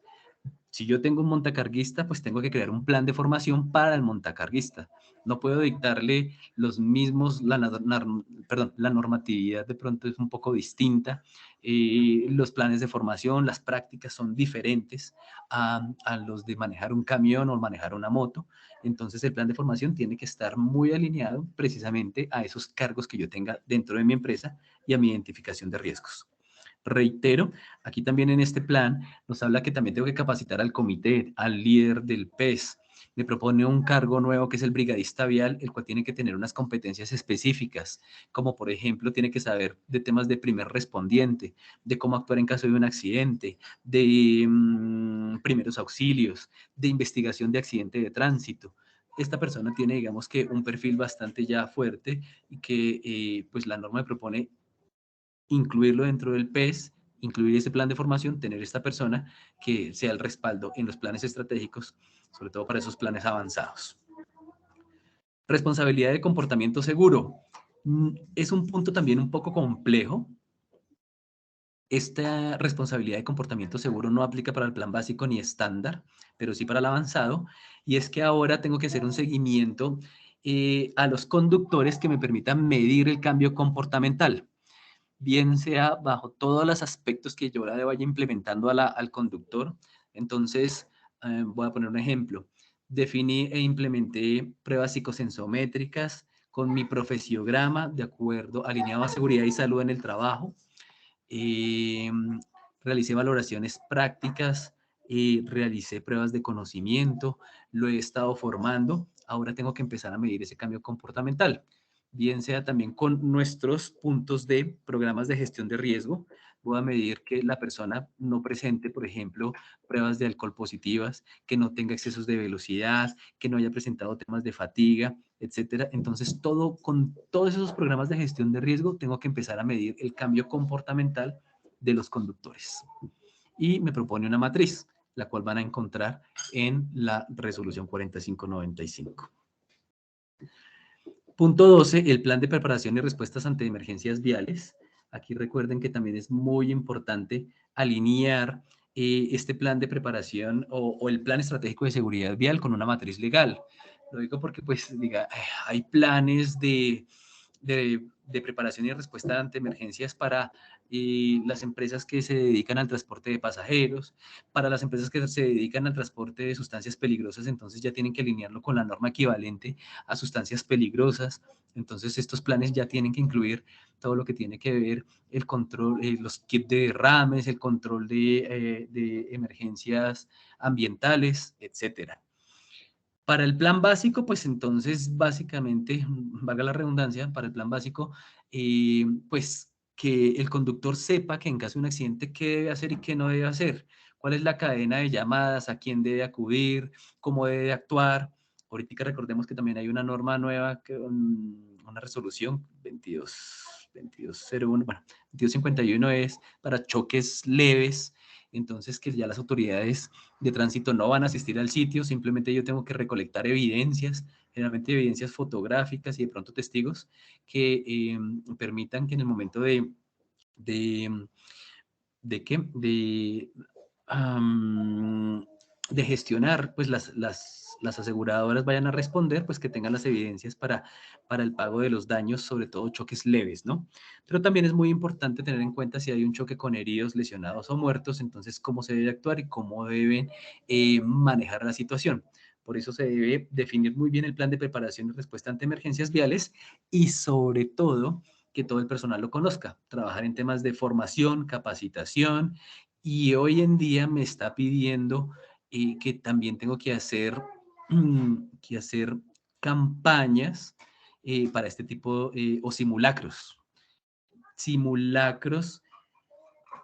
Si yo tengo un montacarguista, pues tengo que crear un plan de formación para el montacarguista. No puedo dictarle los mismos, la normatividad de pronto es un poco distinta. Los planes de formación, las prácticas son diferentes a los de manejar un camión o manejar una moto. Entonces el plan de formación tiene que estar muy alineado precisamente a esos cargos que yo tenga dentro de mi empresa y a mi identificación de riesgos. Reitero, aquí también en este plan nos habla que también tengo que capacitar al comité, al líder del PES. Me propone un cargo nuevo que es el brigadista vial, el cual tiene que tener unas competencias específicas, como por ejemplo tiene que saber de temas de primer respondiente, de cómo actuar en caso de un accidente, de primeros auxilios, de investigación de accidente de tránsito. Esta persona tiene, digamos que, un perfil bastante ya fuerte y que pues la norma me propone incluirlo dentro del PES, incluir ese plan de formación, tener esta persona que sea el respaldo en los planes estratégicos, sobre todo para esos planes avanzados. Responsabilidad de comportamiento seguro. Es un punto también un poco complejo. Esta responsabilidad de comportamiento seguro no aplica para el plan básico ni estándar, pero sí para el avanzado. Y es que ahora tengo que hacer un seguimiento a los conductores que me permitan medir el cambio comportamental, bien sea bajo todos los aspectos que yo ahora vaya implementando al conductor. Entonces, voy a poner un ejemplo. Definí e implementé pruebas psicosensométricas con mi profesiograma, de acuerdo, alineado a seguridad y salud en el trabajo. Eh, Realicé valoraciones prácticas, realicé pruebas de conocimiento, lo he estado formando. Ahora tengo que empezar a medir ese cambio comportamental, bien sea también con nuestros puntos de programas de gestión de riesgo. Voy a medir que la persona no presente, por ejemplo, pruebas de alcohol positivas, que no tenga excesos de velocidad, que no haya presentado temas de fatiga, etcétera. Entonces, con todos esos programas de gestión de riesgo, tengo que empezar a medir el cambio comportamental de los conductores. Y me propone una matriz, la cual van a encontrar en la resolución 4595. Punto 12, el plan de preparación y respuestas ante emergencias viales. Aquí recuerden que también es muy importante alinear este plan de preparación o el plan estratégico de seguridad vial con una matriz legal. Lo digo porque, pues, diga, hay planes de preparación y respuesta ante emergencias para las empresas que se dedican al transporte de pasajeros, para las empresas que se dedican al transporte de sustancias peligrosas, entonces ya tienen que alinearlo con la norma equivalente a sustancias peligrosas. Entonces estos planes ya tienen que incluir todo lo que tiene que ver el control, los kits de derrames, el control de emergencias ambientales, etcétera. Para el plan básico, pues entonces básicamente, valga la redundancia, para el plan básico, pues que el conductor sepa que en caso de un accidente qué debe hacer y qué no debe hacer, cuál es la cadena de llamadas, a quién debe acudir, cómo debe actuar. Ahorita recordemos que también hay una norma nueva, una resolución 2201, bueno, 2251 es para choques leves, entonces que ya las autoridades de tránsito no van a asistir al sitio, simplemente yo tengo que recolectar evidencias, generalmente evidencias fotográficas y de pronto testigos que permitan que en el momento de, de, ¿qué? De gestionar pues las las aseguradoras vayan a responder, pues que tengan las evidencias para el pago de los daños, sobre todo choques leves, ¿no? Pero también es muy importante tener en cuenta si hay un choque con heridos, lesionados o muertos, entonces cómo se debe actuar y cómo deben manejar la situación. Por eso se debe definir muy bien el plan de preparación y respuesta ante emergencias viales y sobre todo que todo el personal lo conozca, trabajar en temas de formación, capacitación y hoy en día me está pidiendo que también tengo que hacer campañas para este tipo o simulacros. Simulacros,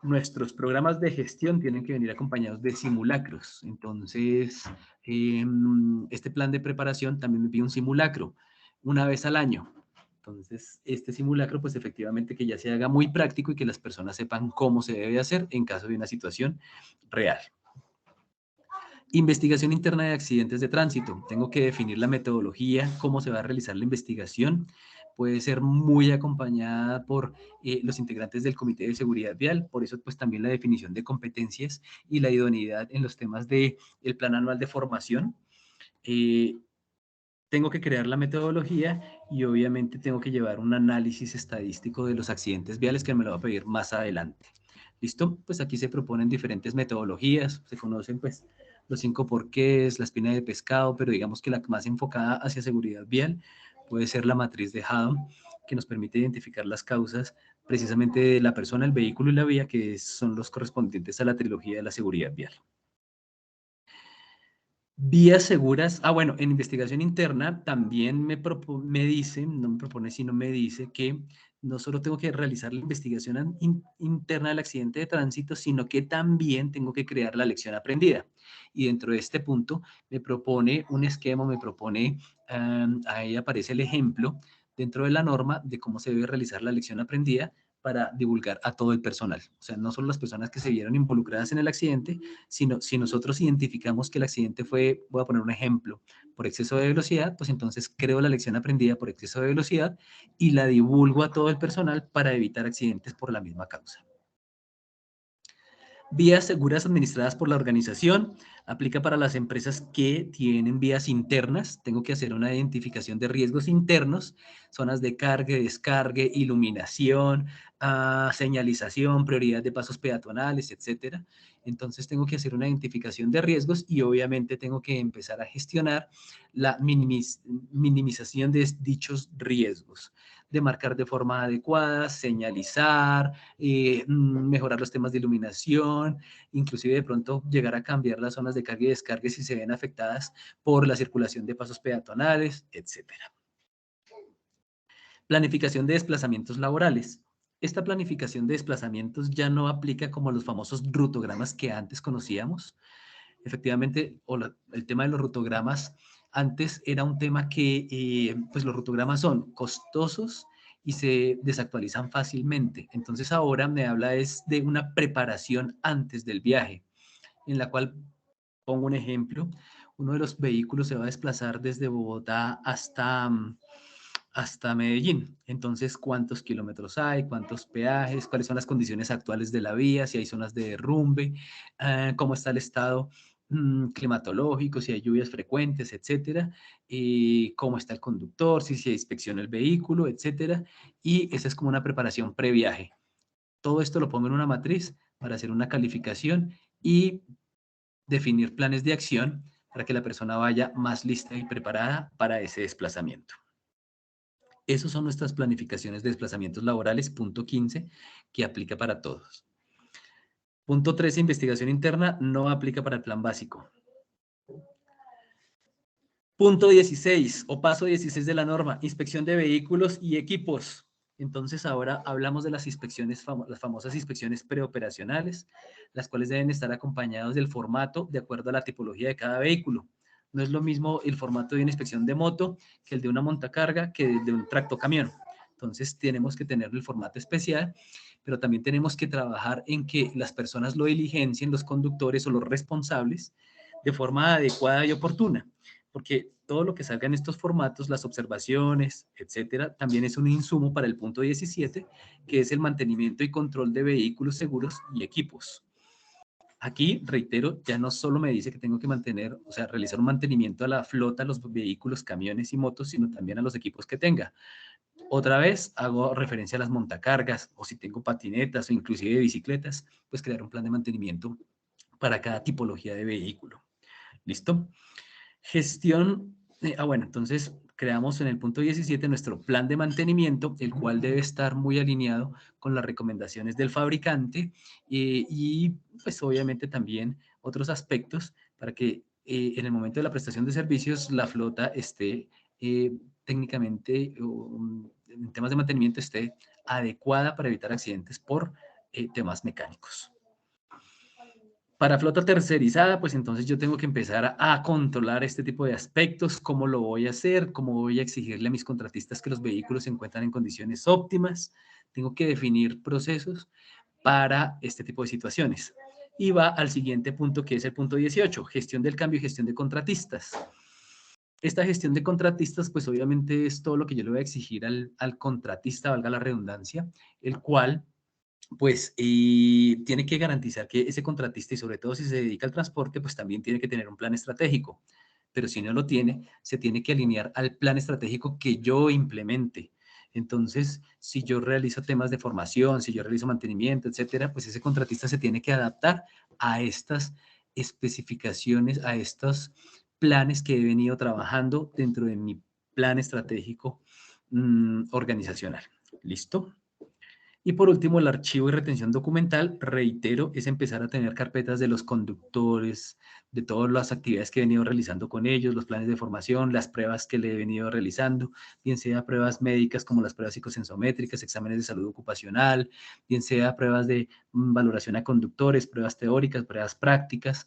nuestros programas de gestión tienen que venir acompañados de simulacros. Entonces, este plan de preparación también me pide un simulacro una vez al año. Entonces, este simulacro, pues efectivamente que ya se haga muy práctico y que las personas sepan cómo se debe hacer en caso de una situación real. Investigación interna de accidentes de tránsito. Tengo que definir la metodología, cómo se va a realizar la investigación. Puede ser muy acompañada por los integrantes del Comité de Seguridad Vial, por eso pues también la definición de competencias y la idoneidad en los temas del Plan Anual de Formación. Tengo que crear la metodología y obviamente tengo que llevar un análisis estadístico de los accidentes viales que me lo va a pedir más adelante. ¿Listo? Pues aquí se proponen diferentes metodologías, se conocen pues los 5 porqués, la espina de pescado, pero digamos que la más enfocada hacia seguridad vial puede ser la matriz de Haddon, que nos permite identificar las causas precisamente de la persona, el vehículo y la vía, que son los correspondientes a la trilogía de la seguridad vial. Vías seguras. Bueno, en investigación interna también me dice, no me propone, sino me dice que no solo tengo que realizar la investigación interna del accidente de tránsito, sino que también tengo que crear la lección aprendida. Y dentro de este punto me propone un esquema, ahí aparece el ejemplo dentro de la norma de cómo se debe realizar la lección aprendida para divulgar a todo el personal. O sea, no solo las personas que se vieron involucradas en el accidente, sino si nosotros identificamos que el accidente fue, voy a poner un ejemplo, por exceso de velocidad, pues entonces creo la lección aprendida por exceso de velocidad y la divulgo a todo el personal para evitar accidentes por la misma causa. Vías seguras administradas por la organización. Aplica para las empresas que tienen vías internas. Tengo que hacer una identificación de riesgos internos, zonas de cargue, descargue, iluminación, señalización, prioridad de pasos peatonales, etcétera. Entonces tengo que hacer una identificación de riesgos y obviamente tengo que empezar a gestionar la minimización de dichos riesgos, de marcar de forma adecuada, señalizar, mejorar los temas de iluminación, inclusive de pronto llegar a cambiar las zonas de carga y descarga si se ven afectadas por la circulación de pasos peatonales, etc. Planificación de desplazamientos laborales. Esta planificación de desplazamientos ya no aplica como los famosos rutogramas que antes conocíamos. Efectivamente, el tema de los rutogramas antes era un tema que, pues los rutogramas son costosos y se desactualizan fácilmente. Entonces ahora me habla es de una preparación antes del viaje, en la cual, pongo un ejemplo, uno de los vehículos se va a desplazar desde Bogotá hasta Medellín. Entonces, ¿cuántos kilómetros hay? ¿Cuántos peajes? ¿Cuáles son las condiciones actuales de la vía? Si hay zonas de derrumbe, cómo está el estado climatológico, si hay lluvias frecuentes, etcétera, cómo está el conductor, si se inspecciona el vehículo, etcétera. Y esa es como una preparación previaje. Todo esto lo pongo en una matriz para hacer una calificación y definir planes de acción para que la persona vaya más lista y preparada para ese desplazamiento. Esas son nuestras planificaciones de desplazamientos laborales, punto 15, que aplica para todos. Punto 13, investigación interna, no aplica para el plan básico. Punto 16, o paso 16 de la norma, inspección de vehículos y equipos. Entonces ahora hablamos de las inspecciones, las famosas inspecciones preoperacionales, las cuales deben estar acompañadas del formato de acuerdo a la tipología de cada vehículo. No es lo mismo el formato de una inspección de moto que el de una montacarga que el de un tractocamión. Entonces tenemos que tener el formato especial, pero también tenemos que trabajar en que las personas lo diligencien, los conductores o los responsables, de forma adecuada y oportuna, porque todo lo que salga en estos formatos, las observaciones, etcétera, también es un insumo para el punto 17, que es el mantenimiento y control de vehículos seguros y equipos. Aquí, reitero, ya no solo me dice que tengo que mantener, o sea, realizar un mantenimiento a la flota, a los vehículos, camiones y motos, sino también a los equipos que tenga. Otra vez hago referencia a las montacargas, o si tengo patinetas o inclusive bicicletas, pues crear un plan de mantenimiento para cada tipología de vehículo. ¿Listo? Gestión, bueno, entonces creamos en el punto 17 nuestro plan de mantenimiento, el cual debe estar muy alineado con las recomendaciones del fabricante y pues obviamente también otros aspectos para que en el momento de la prestación de servicios la flota esté técnicamente, en temas de mantenimiento, esté adecuada para evitar accidentes por temas mecánicos. Para flota tercerizada, pues entonces yo tengo que empezar a controlar este tipo de aspectos, cómo lo voy a hacer, cómo voy a exigirle a mis contratistas que los vehículos se encuentran en condiciones óptimas. Tengo que definir procesos para este tipo de situaciones. Y va al siguiente punto, que es el punto 18, gestión del cambio y gestión de contratistas. Esta gestión de contratistas, pues obviamente es todo lo que yo le voy a exigir al contratista, valga la redundancia, el cual pues tiene que garantizar que ese contratista, y sobre todo si se dedica al transporte, pues también tiene que tener un plan estratégico. Pero si no lo tiene, se tiene que alinear al plan estratégico que yo implemente. Entonces, si yo realizo temas de formación, si yo realizo mantenimiento, etcétera, pues ese contratista se tiene que adaptar a estas especificaciones, a estos planes que he venido trabajando dentro de mi plan estratégico organizacional. ¿Listo? Y por último, el archivo y retención documental, reitero, es empezar a tener carpetas de los conductores, de todas las actividades que he venido realizando con ellos, los planes de formación, las pruebas que le he venido realizando, bien sea pruebas médicas como las pruebas psicosensométricas, exámenes de salud ocupacional, bien sea pruebas de valoración a conductores, pruebas teóricas, pruebas prácticas.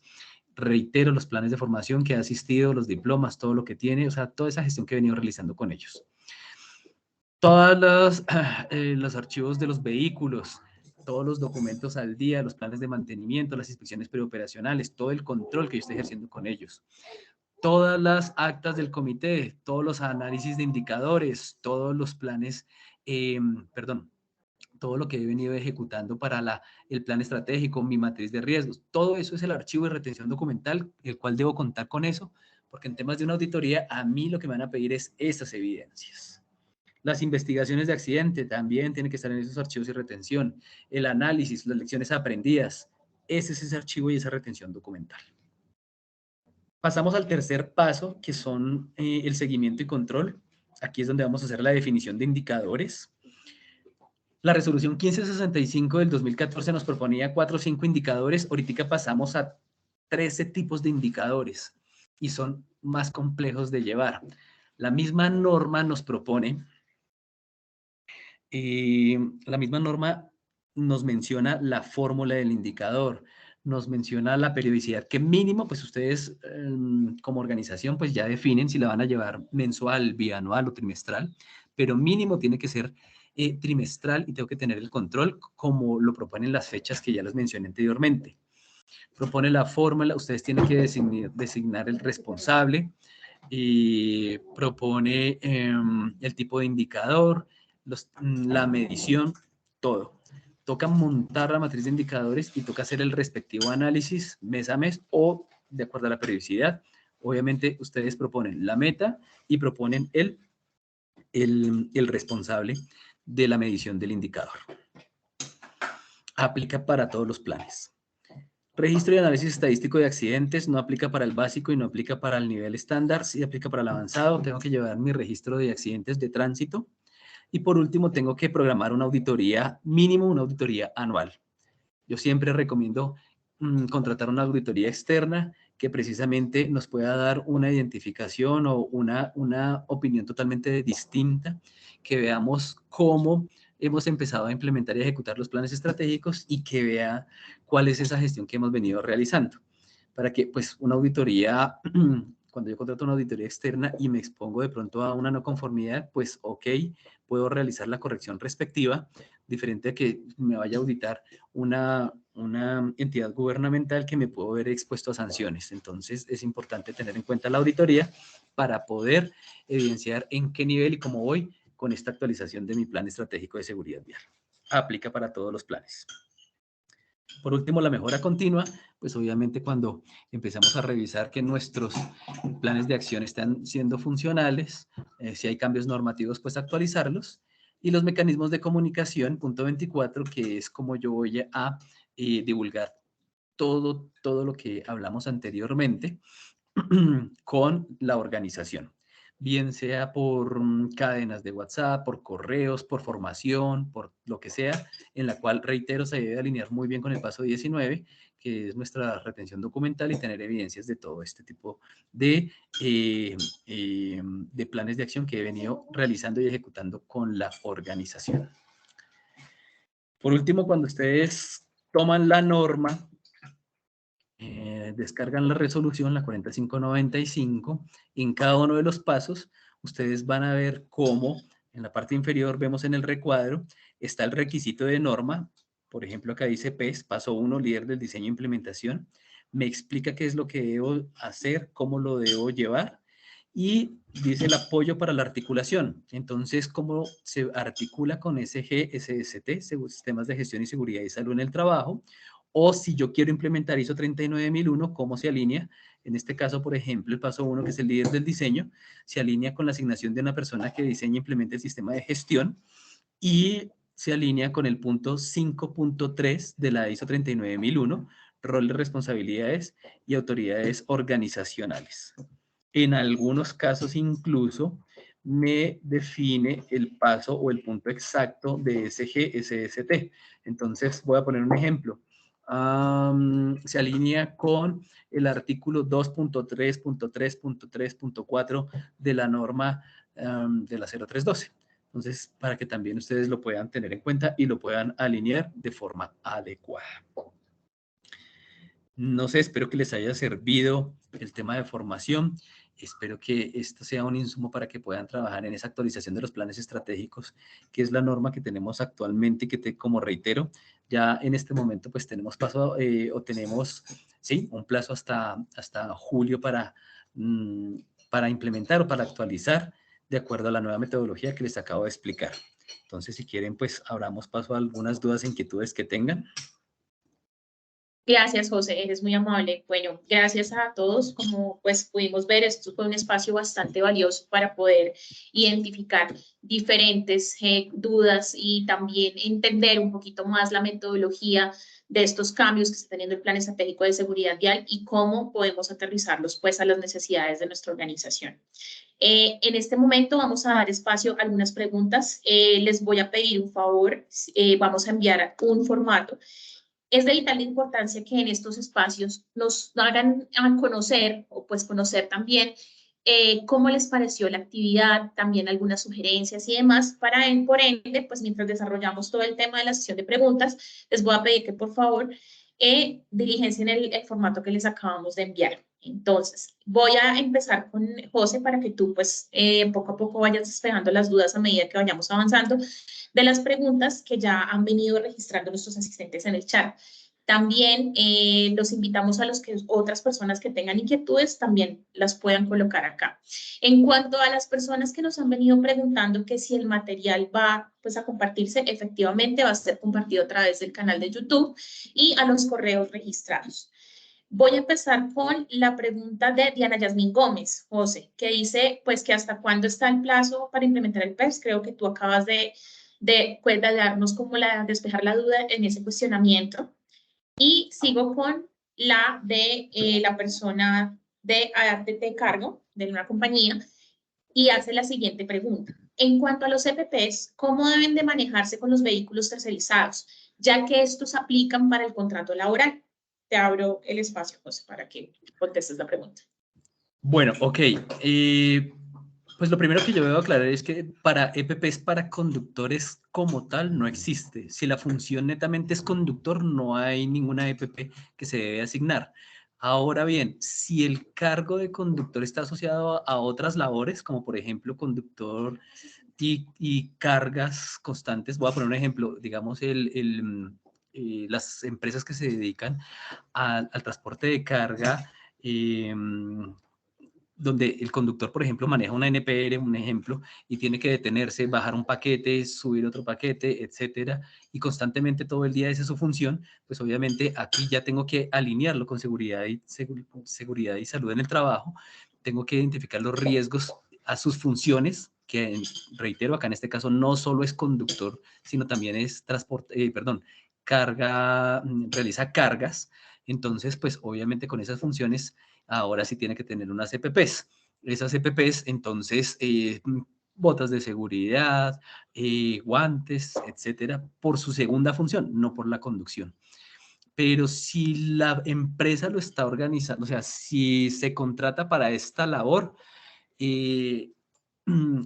Reitero, los planes de formación que he asistido, los diplomas, todo lo que tiene, o sea, toda esa gestión que he venido realizando con ellos. Todos los archivos de los vehículos, todos los documentos al día, los planes de mantenimiento, las inspecciones preoperacionales, todo el control que yo estoy ejerciendo con ellos. Todas las actas del comité, todos los análisis de indicadores, todos los planes, todo lo que he venido ejecutando para el plan estratégico, mi matriz de riesgos, todo eso es el archivo de retención documental, el cual debo contar con eso, porque en temas de una auditoría, a mí lo que me van a pedir es esas evidencias. Las investigaciones de accidente también tienen que estar en esos archivos y retención. El análisis, las lecciones aprendidas. Ese es ese archivo y esa retención documental. Pasamos al tercer paso, que son el seguimiento y control. Aquí es donde vamos a hacer la definición de indicadores. La resolución 1565 del 2014 nos proponía 4 o 5 indicadores. Ahorita pasamos a 13 tipos de indicadores y son más complejos de llevar. La misma norma nos propone la misma norma nos menciona la fórmula del indicador, nos menciona la periodicidad que mínimo, pues ustedes como organización pues ya definen si la van a llevar mensual, bianual o trimestral, pero mínimo tiene que ser trimestral y tengo que tener el control como lo proponen las fechas que ya les mencioné anteriormente. Propone la fórmula, ustedes tienen que designar el responsable, y propone el tipo de indicador, la medición, todo. Toca montar la matriz de indicadores y toca hacer el respectivo análisis mes a mes o de acuerdo a la periodicidad. Obviamente ustedes proponen la meta y proponen el responsable de la medición del indicador. Aplica para todos los planes. Registro y análisis estadístico de accidentes no aplica para el básico y no aplica para el nivel estándar, sí aplica para el avanzado. Tengo que llevar mi registro de accidentes de tránsito. Y por último, tengo que programar una auditoría, mínimo una auditoría anual. Yo siempre recomiendo contratar una auditoría externa que precisamente nos pueda dar una identificación o una opinión totalmente distinta, que veamos cómo hemos empezado a implementar y ejecutar los planes estratégicos y que vea cuál es esa gestión que hemos venido realizando. Para que, pues, una auditoría, cuando yo contrato una auditoría externa y me expongo de pronto a una no conformidad, pues, ok, puedo realizar la corrección respectiva, diferente a que me vaya a auditar una entidad gubernamental que me puedo ver expuesto a sanciones. Entonces, es importante tener en cuenta la auditoría para poder evidenciar en qué nivel y cómo voy con esta actualización de mi plan estratégico de seguridad vial. Aplica para todos los planes. Por último, la mejora continua, pues obviamente cuando empezamos a revisar que nuestros planes de acción están siendo funcionales, si hay cambios normativos, pues actualizarlos. Y los mecanismos de comunicación, punto 24, que es como yo voy a divulgar todo lo que hablamos anteriormente con la organización, bien sea por cadenas de WhatsApp, por correos, por formación, por lo que sea, en la cual, reitero, se debe alinear muy bien con el paso 19, que es nuestra retención documental y tener evidencias de todo este tipo de, de planes de acción que he venido realizando y ejecutando con la organización. Por último, cuando ustedes toman la norma, descargan la resolución, la 4595, y en cada uno de los pasos ustedes van a ver cómo en la parte inferior vemos en el recuadro está el requisito de norma. Por ejemplo, acá dice PES, paso 1, líder del diseño e implementación. Me explica qué es lo que debo hacer, cómo lo debo llevar, y dice el apoyo para la articulación. Entonces, cómo se articula con SG, SST, Sistemas de Gestión y Seguridad y Salud en el Trabajo, o si yo quiero implementar ISO 39001, cómo se alinea. En este caso, por ejemplo, el paso 1, que es el líder del diseño, se alinea con la asignación de una persona que diseña e implemente el sistema de gestión, y se alinea con el punto 5.3 de la ISO 39001, roles, responsabilidades y autoridades organizacionales. En algunos casos incluso me define el paso o el punto exacto de SG-SST. Entonces voy a poner un ejemplo. Se alinea con el artículo 2.3.3.3.4 de la norma de la 0312. Entonces, para que también ustedes lo puedan tener en cuenta y lo puedan alinear de forma adecuada. No sé, espero que les haya servido el tema de formación. Espero que esto sea un insumo para que puedan trabajar en esa actualización de los planes estratégicos, que es la norma que tenemos actualmente y que, como reitero, ya en este momento pues tenemos paso o tenemos, sí, un plazo hasta julio para implementar o para actualizar de acuerdo a la nueva metodología que les acabo de explicar. Entonces, si quieren, pues abramos paso a algunas dudas e inquietudes que tengan. Gracias, José, eres muy amable. Bueno, gracias a todos. Como pues pudimos ver, esto fue un espacio bastante valioso para poder identificar diferentes dudas y también entender un poquito más la metodología de estos cambios que está teniendo el Plan Estratégico de Seguridad Vial y cómo podemos aterrizarlos pues a las necesidades de nuestra organización. En este momento vamos a dar espacio a algunas preguntas. Les voy a pedir un favor, vamos a enviar un formato. Es de vital importancia que en estos espacios nos hagan a conocer o pues conocer también cómo les pareció la actividad, también algunas sugerencias y demás. Por ende, pues mientras desarrollamos todo el tema de la sesión de preguntas, les voy a pedir que por favor dirigencien el formato que les acabamos de enviar. Entonces, voy a empezar con José para que tú pues poco a poco vayas despejando las dudas a medida que vayamos avanzando de las preguntas que ya han venido registrando nuestros asistentes en el chat. También los invitamos a los que otras personas que tengan inquietudes también las puedan colocar acá. En cuanto a las personas que nos han venido preguntando que si el material va pues, a compartirse, efectivamente va a ser compartido a través del canal de YouTube y a los correos registrados. Voy a empezar con la pregunta de Diana Yasmín Gómez, José, que dice, pues, que hasta cuándo está el plazo para implementar el PEPS. Creo que tú acabas de darnos como despejar la duda en ese cuestionamiento. Y sigo con la de la persona de ADT Cargo, de una compañía, y hace la siguiente pregunta. En cuanto a los EPPs, ¿cómo deben de manejarse con los vehículos tercerizados, ya que estos aplican para el contrato laboral? Te abro el espacio, José, para que contestes la pregunta. Bueno, ok. Pues lo primero que yo debo aclarar es que para EPPs, para conductores como tal, no existe. Si la función netamente es conductor, no hay ninguna EPP que se debe asignar. Ahora bien, si el cargo de conductor está asociado a otras labores, como por ejemplo conductor y cargas constantes, voy a poner un ejemplo, digamos, las empresas que se dedican al transporte de carga, donde el conductor, por ejemplo, maneja una NPR, un ejemplo, y tiene que detenerse, bajar un paquete, subir otro paquete, etcétera, y constantemente todo el día esa es su función, pues obviamente aquí ya tengo que alinearlo con seguridad y salud en el trabajo, tengo que identificar los riesgos a sus funciones, que reitero, acá en este caso no solo es conductor, sino también es realiza cargas, entonces, pues obviamente con esas funciones ahora sí tiene que tener unas EPPs. Esas EPPs, entonces, botas de seguridad, guantes, etcétera, por su segunda función, no por la conducción. Pero si la empresa lo está organizando, o sea, si se contrata para esta labor eh,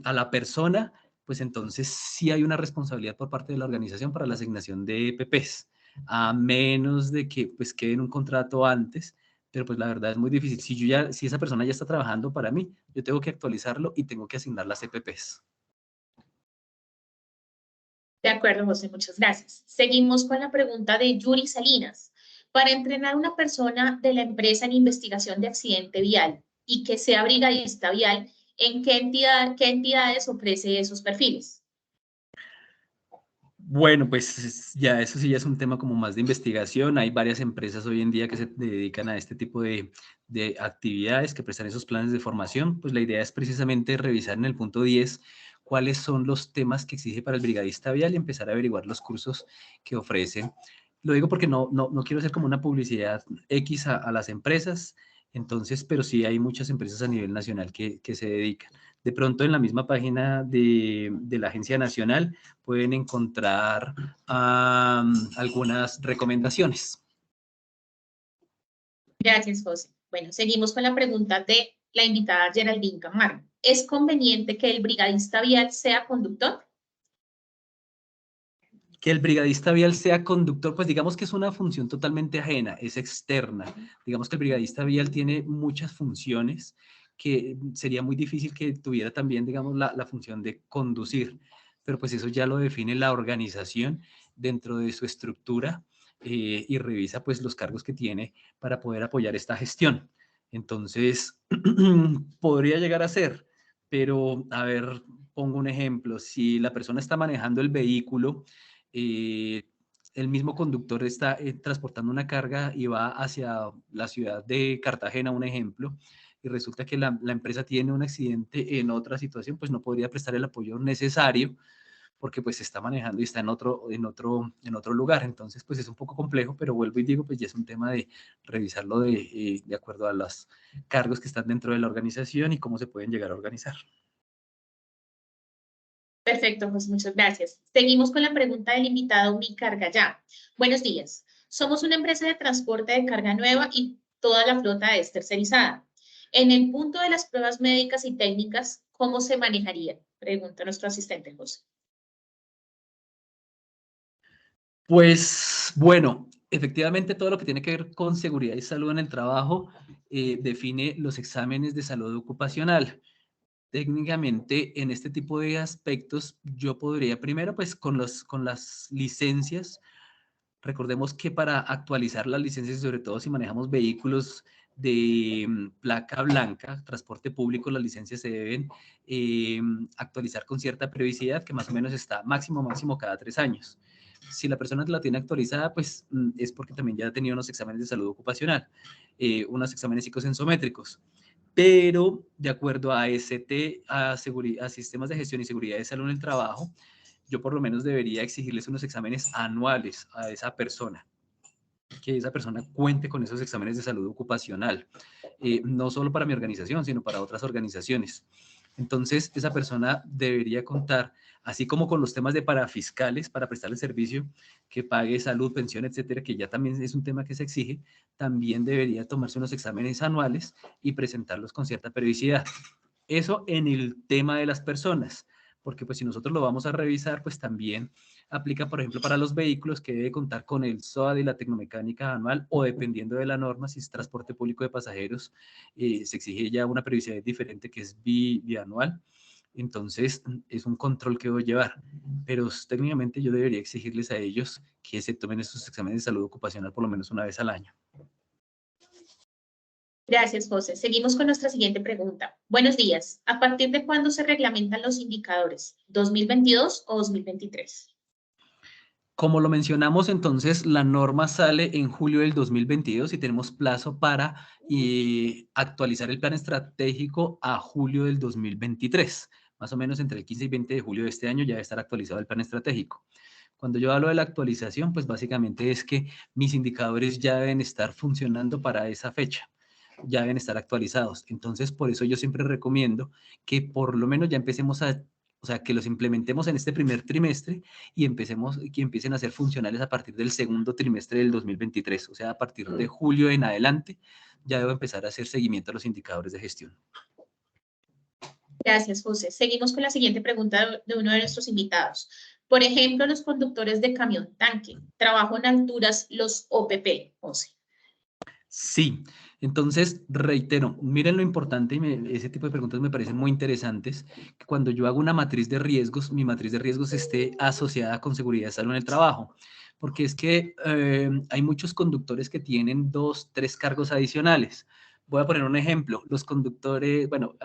a la persona, pues entonces sí hay una responsabilidad por parte de la organización para la asignación de EPPs, a menos de que pues quede en un contrato antes, pero pues la verdad es muy difícil. Si esa persona ya está trabajando para mí, yo tengo que actualizarlo y tengo que asignar las EPPs. De acuerdo, José, muchas gracias. Seguimos con la pregunta de Yuri Salinas. Para entrenar a una persona de la empresa en investigación de accidente vial y que sea brigadista vial, ¿en qué entidades ofrece esos perfiles? Bueno, pues ya eso sí ya es un tema como más de investigación. Hay varias empresas hoy en día que se dedican a este tipo de actividades, que prestan esos planes de formación. Pues la idea es precisamente revisar en el punto 10 cuáles son los temas que exige para el brigadista vial y empezar a averiguar los cursos que ofrecen. Lo digo porque no quiero hacer como una publicidad X a las empresas, entonces, pero sí hay muchas empresas a nivel nacional que se dedican. De pronto en la misma página de la Agencia Nacional pueden encontrar algunas recomendaciones. Gracias, José. Bueno, seguimos con la pregunta de la invitada Geraldine Camargo. ¿Es conveniente que el brigadista vial sea conductor? Que el brigadista vial sea conductor, pues digamos que es una función totalmente ajena, es externa. Digamos que el brigadista vial tiene muchas funciones que sería muy difícil que tuviera también, digamos, la función de conducir, pero pues eso ya lo define la organización dentro de su estructura y revisa pues los cargos que tiene para poder apoyar esta gestión. Entonces, podría llegar a ser, pero a ver, pongo un ejemplo, si la persona está manejando el vehículo, eh, el mismo conductor está transportando una carga y va hacia la ciudad de Cartagena, un ejemplo, y resulta que la empresa tiene un accidente en otra situación, pues no podría prestar el apoyo necesario porque pues se está manejando y está en otro lugar. Entonces, pues es un poco complejo, pero vuelvo y digo, pues ya es un tema de revisarlo de acuerdo a los cargos que están dentro de la organización y cómo se pueden llegar a organizar. Perfecto, José, muchas gracias. Seguimos con la pregunta del invitado Mi Carga Ya. Buenos días. Somos una empresa de transporte de carga nueva y toda la flota es tercerizada. En el punto de las pruebas médicas y técnicas, ¿cómo se manejaría? Pregunta nuestro asistente, José. Pues bueno, efectivamente todo lo que tiene que ver con seguridad y salud en el trabajo define los exámenes de salud ocupacional. Técnicamente, en este tipo de aspectos, yo podría primero, pues con las licencias, recordemos que para actualizar las licencias, sobre todo si manejamos vehículos de placa blanca, transporte público, las licencias se deben actualizar con cierta periodicidad, que más o menos está máximo cada 3 años. Si la persona la tiene actualizada, pues es porque también ya ha tenido unos exámenes de salud ocupacional, unos exámenes psicosensométricos. Pero de acuerdo a ST, a sistemas de gestión y seguridad de salud en el trabajo, yo por lo menos debería exigirles unos exámenes anuales a esa persona, que esa persona cuente con esos exámenes de salud ocupacional, no solo para mi organización, sino para otras organizaciones. Entonces, esa persona debería contar, así como con los temas de parafiscales para prestar el servicio, que pague salud, pensión, etcétera, que ya también es un tema que se exige, también debería tomarse unos exámenes anuales y presentarlos con cierta periodicidad. Eso en el tema de las personas, porque pues si nosotros lo vamos a revisar, pues también aplica, por ejemplo, para los vehículos que debe contar con el SOAD y la tecnomecánica anual, o dependiendo de la norma, si es transporte público de pasajeros, se exige ya una periodicidad diferente que es bianual. Entonces, es un control que debo llevar, pero técnicamente yo debería exigirles a ellos que se tomen estos exámenes de salud ocupacional por lo menos una vez al año. Gracias, José. Seguimos con nuestra siguiente pregunta. Buenos días. ¿A partir de cuándo se reglamentan los indicadores? ¿2022 o 2023? Como lo mencionamos, entonces la norma sale en julio del 2022 y tenemos plazo para actualizar el plan estratégico a julio del 2023. Más o menos entre el 15 y 20 de julio de este año ya debe estar actualizado el plan estratégico. Cuando yo hablo de la actualización, pues básicamente es que mis indicadores ya deben estar funcionando para esa fecha, ya deben estar actualizados. Entonces, por eso yo siempre recomiendo que por lo menos ya empecemos o sea, que los implementemos en este primer trimestre y que empiecen a ser funcionales a partir del segundo trimestre del 2023. O sea, a partir de julio en adelante, ya debo empezar a hacer seguimiento a los indicadores de gestión. Gracias, José. Seguimos con la siguiente pregunta de uno de nuestros invitados. Por ejemplo, los conductores de camión tanque, trabajo en alturas, los OPP, José. Sí, entonces reitero, miren lo importante y ese tipo de preguntas me parecen muy interesantes, que cuando yo hago una matriz de riesgos, mi matriz de riesgos esté asociada con seguridad y salud en el trabajo, porque es que hay muchos conductores que tienen 2, 3 cargos adicionales. Voy a poner un ejemplo, los conductores, bueno,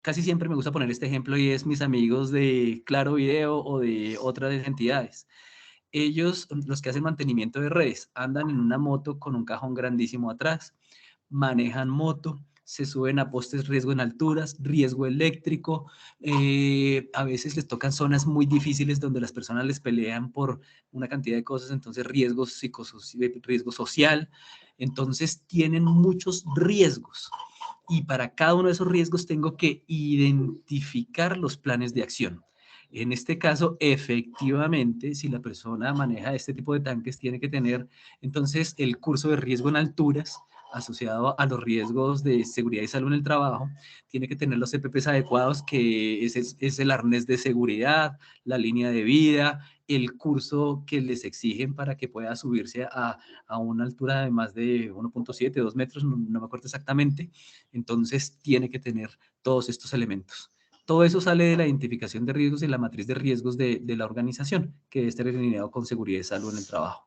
casi siempre me gusta poner este ejemplo y es mis amigos de Claro Video o de otras entidades. Ellos, los que hacen mantenimiento de redes, andan en una moto con un cajón grandísimo atrás, manejan moto, se suben a postes riesgo en alturas, riesgo eléctrico, a veces les tocan zonas muy difíciles donde las personas les pelean por una cantidad de cosas, entonces riesgo social, entonces tienen muchos riesgos y para cada uno de esos riesgos tengo que identificar los planes de acción. En este caso, efectivamente, si la persona maneja este tipo de tanques, tiene que tener entonces el curso de riesgo en alturas asociado a los riesgos de seguridad y salud en el trabajo, tiene que tener los EPPs adecuados, que es el arnés de seguridad, la línea de vida, el curso que les exigen para que pueda subirse a una altura de más de 1.7, 2 metros, no me acuerdo exactamente, entonces tiene que tener todos estos elementos. Todo eso sale de la identificación de riesgos y la matriz de riesgos de la organización, que debe estar alineado con seguridad y salud en el trabajo.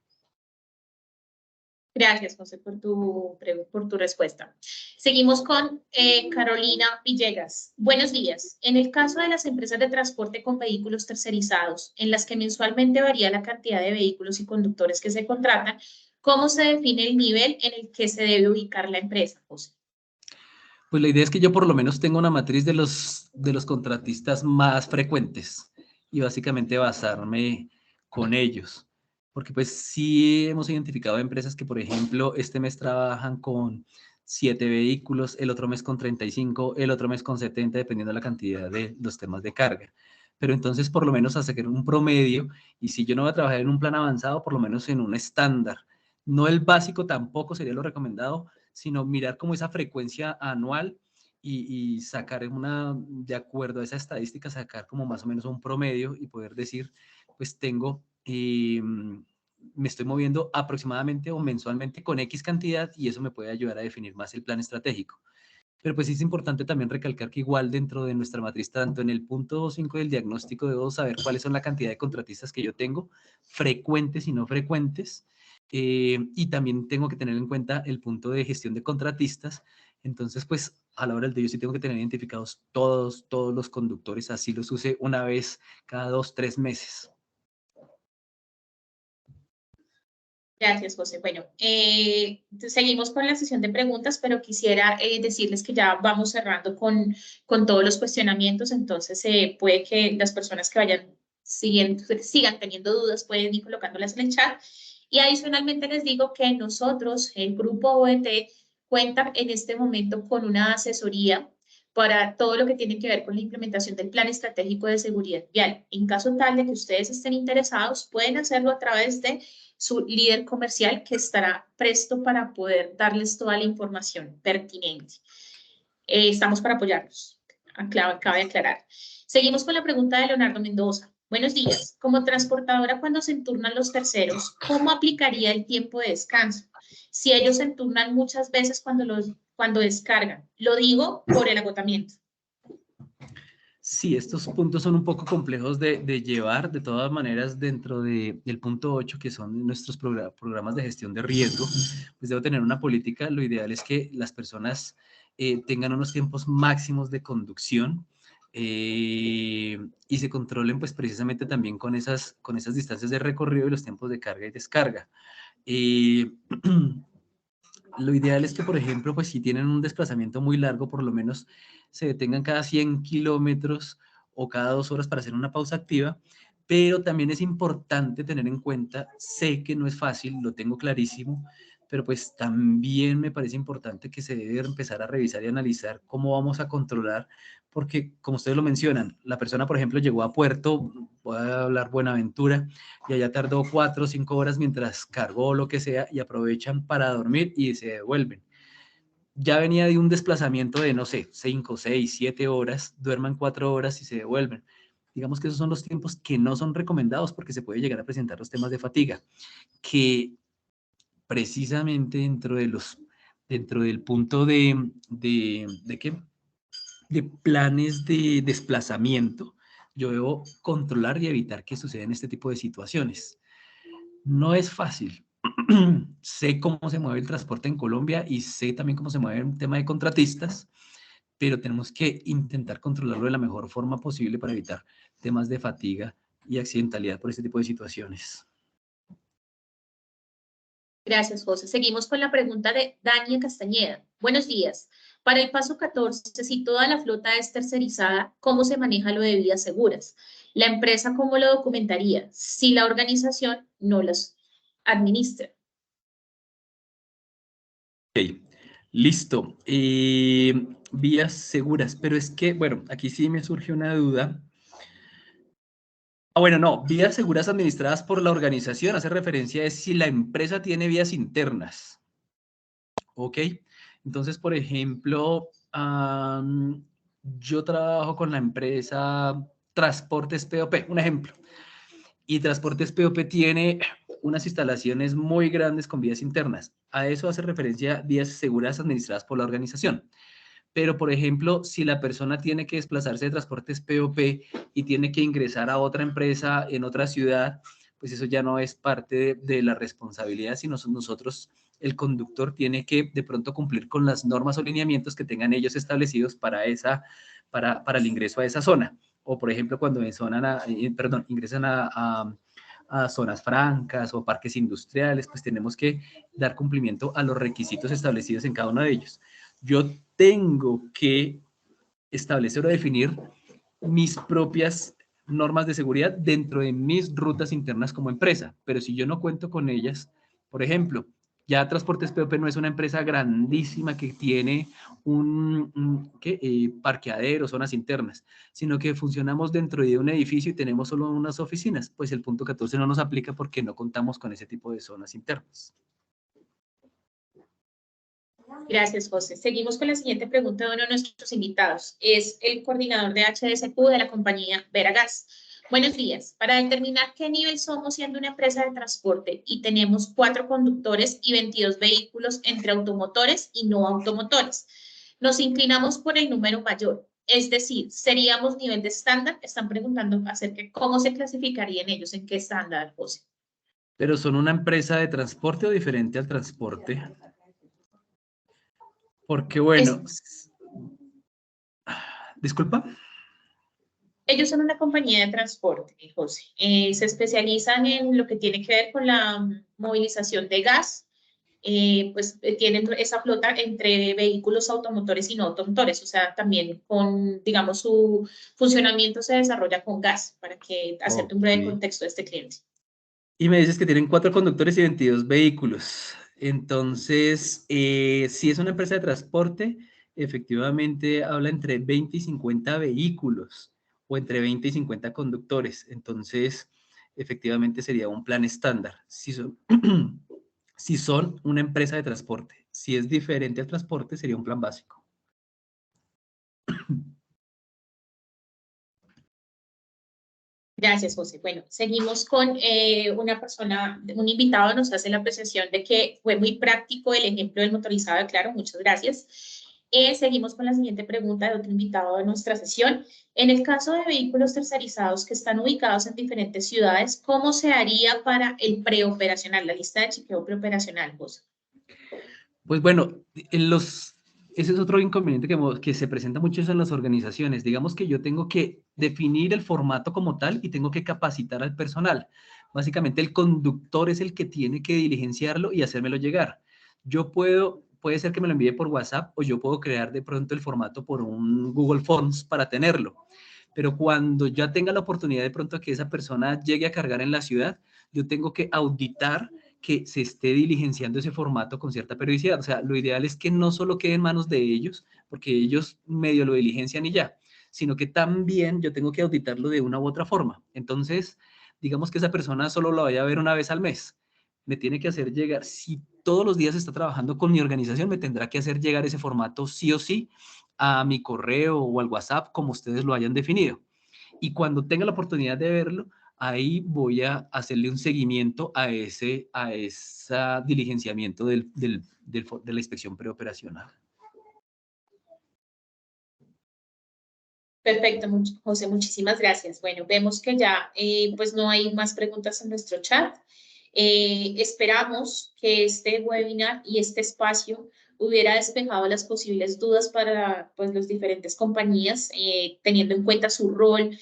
Gracias, José, por tu respuesta. Seguimos con Carolina Villegas. Buenos días. En el caso de las empresas de transporte con vehículos tercerizados, en las que mensualmente varía la cantidad de vehículos y conductores que se contratan, ¿cómo se define el nivel en el que se debe ubicar la empresa, José? Pues la idea es que yo por lo menos tenga una matriz de los contratistas más frecuentes y básicamente basarme con ellos. Porque pues sí hemos identificado empresas que, por ejemplo, este mes trabajan con 7 vehículos, el otro mes con 35, el otro mes con 70, dependiendo de la cantidad de los temas de carga. Pero entonces por lo menos hacer un promedio, y si yo no voy a trabajar en un plan avanzado, por lo menos en un estándar. No el básico tampoco sería lo recomendado, sino mirar como esa frecuencia anual y sacar de acuerdo a esa estadística, sacar como más o menos un promedio y poder decir, pues tengo, me estoy moviendo aproximadamente o mensualmente con X cantidad y eso me puede ayudar a definir más el plan estratégico. Pero pues sí es importante también recalcar que igual dentro de nuestra matriz, tanto en el punto 5 del diagnóstico, debo saber cuáles son la cantidad de contratistas que yo tengo, frecuentes y no frecuentes, y también tengo que tener en cuenta el punto de gestión de contratistas. Entonces, pues a la hora del de yo sí tengo que tener identificados todos los conductores, así los use una vez cada 2, 3 meses. Gracias, José. Bueno, seguimos con la sesión de preguntas, pero quisiera decirles que ya vamos cerrando con todos los cuestionamientos, entonces puede que las personas que sigan teniendo dudas pueden ir colocándolas en el chat. Y adicionalmente les digo que nosotros, el grupo OET, cuenta en este momento con una asesoría para todo lo que tiene que ver con la implementación del Plan Estratégico de Seguridad Vial. En caso tal de que ustedes estén interesados, pueden hacerlo a través de su líder comercial, que estará presto para poder darles toda la información pertinente. Estamos para apoyarlos, cabe aclarar. Seguimos con la pregunta de Leonardo Mendoza. Buenos días. Como transportadora, cuando se enturnan los terceros, ¿cómo aplicaría el tiempo de descanso? Si ellos se enturnan muchas veces cuando descargan. Lo digo por el agotamiento. Sí, estos puntos son un poco complejos de llevar, de todas maneras, dentro del punto 8, que son nuestros programas de gestión de riesgo, pues debo tener una política. Lo ideal es que las personas tengan unos tiempos máximos de conducción y se controlen pues precisamente también con esas distancias de recorrido y los tiempos de carga y descarga. Lo ideal es que, por ejemplo, pues si tienen un desplazamiento muy largo, por lo menos se detengan cada 100 kilómetros o cada 2 horas para hacer una pausa activa, pero también es importante tener en cuenta, sé que no es fácil, lo tengo clarísimo, pero pues también me parece importante que se debe empezar a revisar y analizar cómo vamos a controlar, porque como ustedes lo mencionan, la persona, por ejemplo, llegó a Puerto, voy a hablar Buenaventura, y allá tardó 4 o 5 horas mientras cargó lo que sea y aprovechan para dormir y se devuelven. Ya venía de un desplazamiento de, no sé, 5, 6, 7 horas, duerman 4 horas y se devuelven. Digamos que esos son los tiempos que no son recomendados porque se puede llegar a presentar los temas de fatiga, que precisamente dentro del punto ¿de qué? De planes de desplazamiento, yo debo controlar y evitar que sucedan este tipo de situaciones. No es fácil. Sé cómo se mueve el transporte en Colombia y sé también cómo se mueve el tema de contratistas, pero tenemos que intentar controlarlo de la mejor forma posible para evitar temas de fatiga y accidentalidad por este tipo de situaciones. Gracias, José. Seguimos con la pregunta de Dania Castañeda. Buenos días. Para el paso 14, si toda la flota es tercerizada, ¿cómo se maneja lo de vías seguras? ¿La empresa cómo lo documentaría si la organización no las administra? Ok, listo. Vías seguras, pero es que, bueno, aquí sí me surge una duda. Bueno, no, vías seguras administradas por la organización hace referencia a si la empresa tiene vías internas. ¿Ok? Entonces, por ejemplo, yo trabajo con la empresa Transportes POP, un ejemplo, y Transportes POP tiene unas instalaciones muy grandes con vías internas. A eso hace referencia vías seguras administradas por la organización. Pero, por ejemplo, si la persona tiene que desplazarse de Transportes POP y tiene que ingresar a otra empresa en otra ciudad, pues eso ya no es parte de la responsabilidad, sino nosotros, el conductor, tiene que de pronto cumplir con las normas o lineamientos que tengan ellos establecidos para el ingreso a esa zona. O, por ejemplo, cuando ingresan a zonas francas o parques industriales, pues tenemos que dar cumplimiento a los requisitos establecidos en cada uno de ellos. Yo tengo que establecer o definir mis propias normas de seguridad dentro de mis rutas internas como empresa, pero si yo no cuento con ellas, por ejemplo, ya Transportes POP no es una empresa grandísima que tiene parqueadero, zonas internas, sino que funcionamos dentro de un edificio y tenemos solo unas oficinas, pues el punto 14 no nos aplica porque no contamos con ese tipo de zonas internas. Gracias, José. Seguimos con la siguiente pregunta de uno de nuestros invitados. Es el coordinador de HDSQ de la compañía Veragas. Buenos días. Para determinar qué nivel somos siendo una empresa de transporte y tenemos 4 conductores y 22 vehículos entre automotores y no automotores, nos inclinamos por el número mayor. Es decir, ¿seríamos nivel de estándar? Están preguntando acerca de cómo se clasificarían ellos, en qué estándar, José. ¿Pero son una empresa de transporte o diferente al transporte? Porque bueno, disculpa. Ellos son una compañía de transporte, José. Se especializan en lo que tiene que ver con la movilización de gas. Tienen esa flota entre vehículos automotores y no automotores, o sea, también con, digamos, su funcionamiento se desarrolla con gas, para que hacerte un breve Okay. contexto de este cliente. Y me dices que tienen 4 conductores y 22 vehículos. Entonces, si es una empresa de transporte, efectivamente habla entre 20 y 50 vehículos o entre 20 y 50 conductores. Entonces, efectivamente sería un plan estándar. Si son una empresa de transporte. Si es diferente al transporte, sería un plan básico. Gracias, José. Bueno, seguimos con una persona, un invitado nos hace la apreciación de que fue muy práctico el ejemplo del motorizado de Claro, muchas gracias. Seguimos con la siguiente pregunta de otro invitado de nuestra sesión. En el caso de vehículos tercerizados que están ubicados en diferentes ciudades, ¿cómo se haría para el preoperacional, la lista de chequeo preoperacional, José? Pues bueno, ese es otro inconveniente que se presenta mucho en las organizaciones. Digamos que yo tengo que definir el formato como tal y tengo que capacitar al personal. Básicamente el conductor es el que tiene que diligenciarlo y hacérmelo llegar. Puede ser que me lo envíe por WhatsApp o yo puedo crear de pronto el formato por un Google Forms para tenerlo. Pero cuando ya tenga la oportunidad de pronto que esa persona llegue a cargar en la ciudad, yo tengo que auditar que se esté diligenciando ese formato con cierta periodicidad. O sea, lo ideal es que no solo quede en manos de ellos, porque ellos medio lo diligencian y ya, sino que también yo tengo que auditarlo de una u otra forma. Entonces, digamos que esa persona solo lo vaya a ver una vez al mes. Me tiene que hacer llegar, si todos los días está trabajando con mi organización, me tendrá que hacer llegar ese formato sí o sí a mi correo o al WhatsApp, como ustedes lo hayan definido. Y cuando tenga la oportunidad de verlo, ahí voy a hacerle un seguimiento a ese diligenciamiento de la inspección preoperacional. Perfecto, José, muchísimas gracias. Bueno, vemos que ya pues no hay más preguntas en nuestro chat. Esperamos que este webinar y este espacio hubiera despejado las posibles dudas para pues, las diferentes compañías, teniendo en cuenta su rol,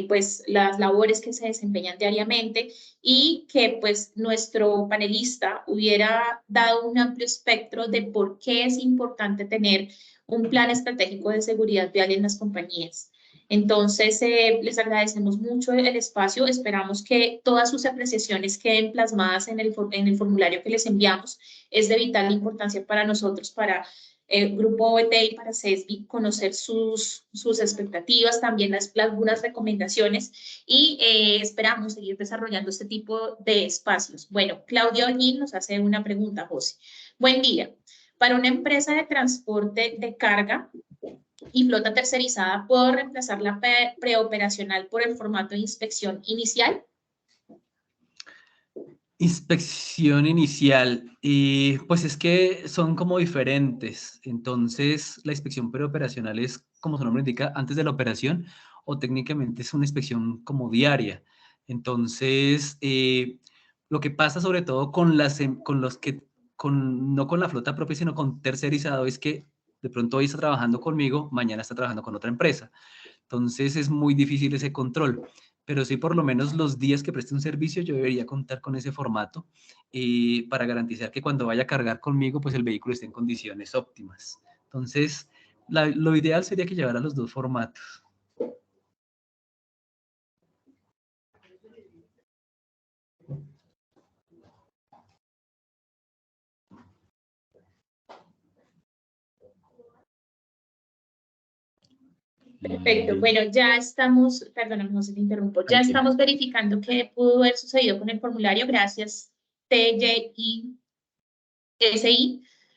pues las labores que se desempeñan diariamente y que pues nuestro panelista hubiera dado un amplio espectro de por qué es importante tener un plan estratégico de seguridad vial en las compañías. Entonces, les agradecemos mucho el espacio. Esperamos que todas sus apreciaciones queden plasmadas en el formulario que les enviamos. Es de vital importancia para nosotros, para el Grupo OET y para CESBI, conocer sus expectativas, también algunas recomendaciones y esperamos seguir desarrollando este tipo de espacios. Bueno, Claudia Ollín nos hace una pregunta, José. Buen día. Para una empresa de transporte de carga y flota tercerizada, ¿puedo reemplazar la preoperacional por el formato de inspección inicial? Inspección inicial, y pues es que son como diferentes. Entonces, la inspección preoperacional es, como su nombre indica, antes de la operación, o técnicamente es una inspección como diaria. Entonces, lo que pasa sobre todo con los que, no con la flota propia, sino con tercerizado, es que de pronto hoy está trabajando conmigo, mañana está trabajando con otra empresa. Entonces es muy difícil ese control, pero sí por lo menos los días que preste un servicio yo debería contar con ese formato para garantizar que cuando vaya a cargar conmigo, pues el vehículo esté en condiciones óptimas. Entonces, lo ideal sería que llevara los dos formatos. Perfecto. Bueno, ya estamos, perdóname, no se te interrumpo, ya Tranquila. estamos verificando qué pudo haber sucedido con el formulario. Gracias, TJISI,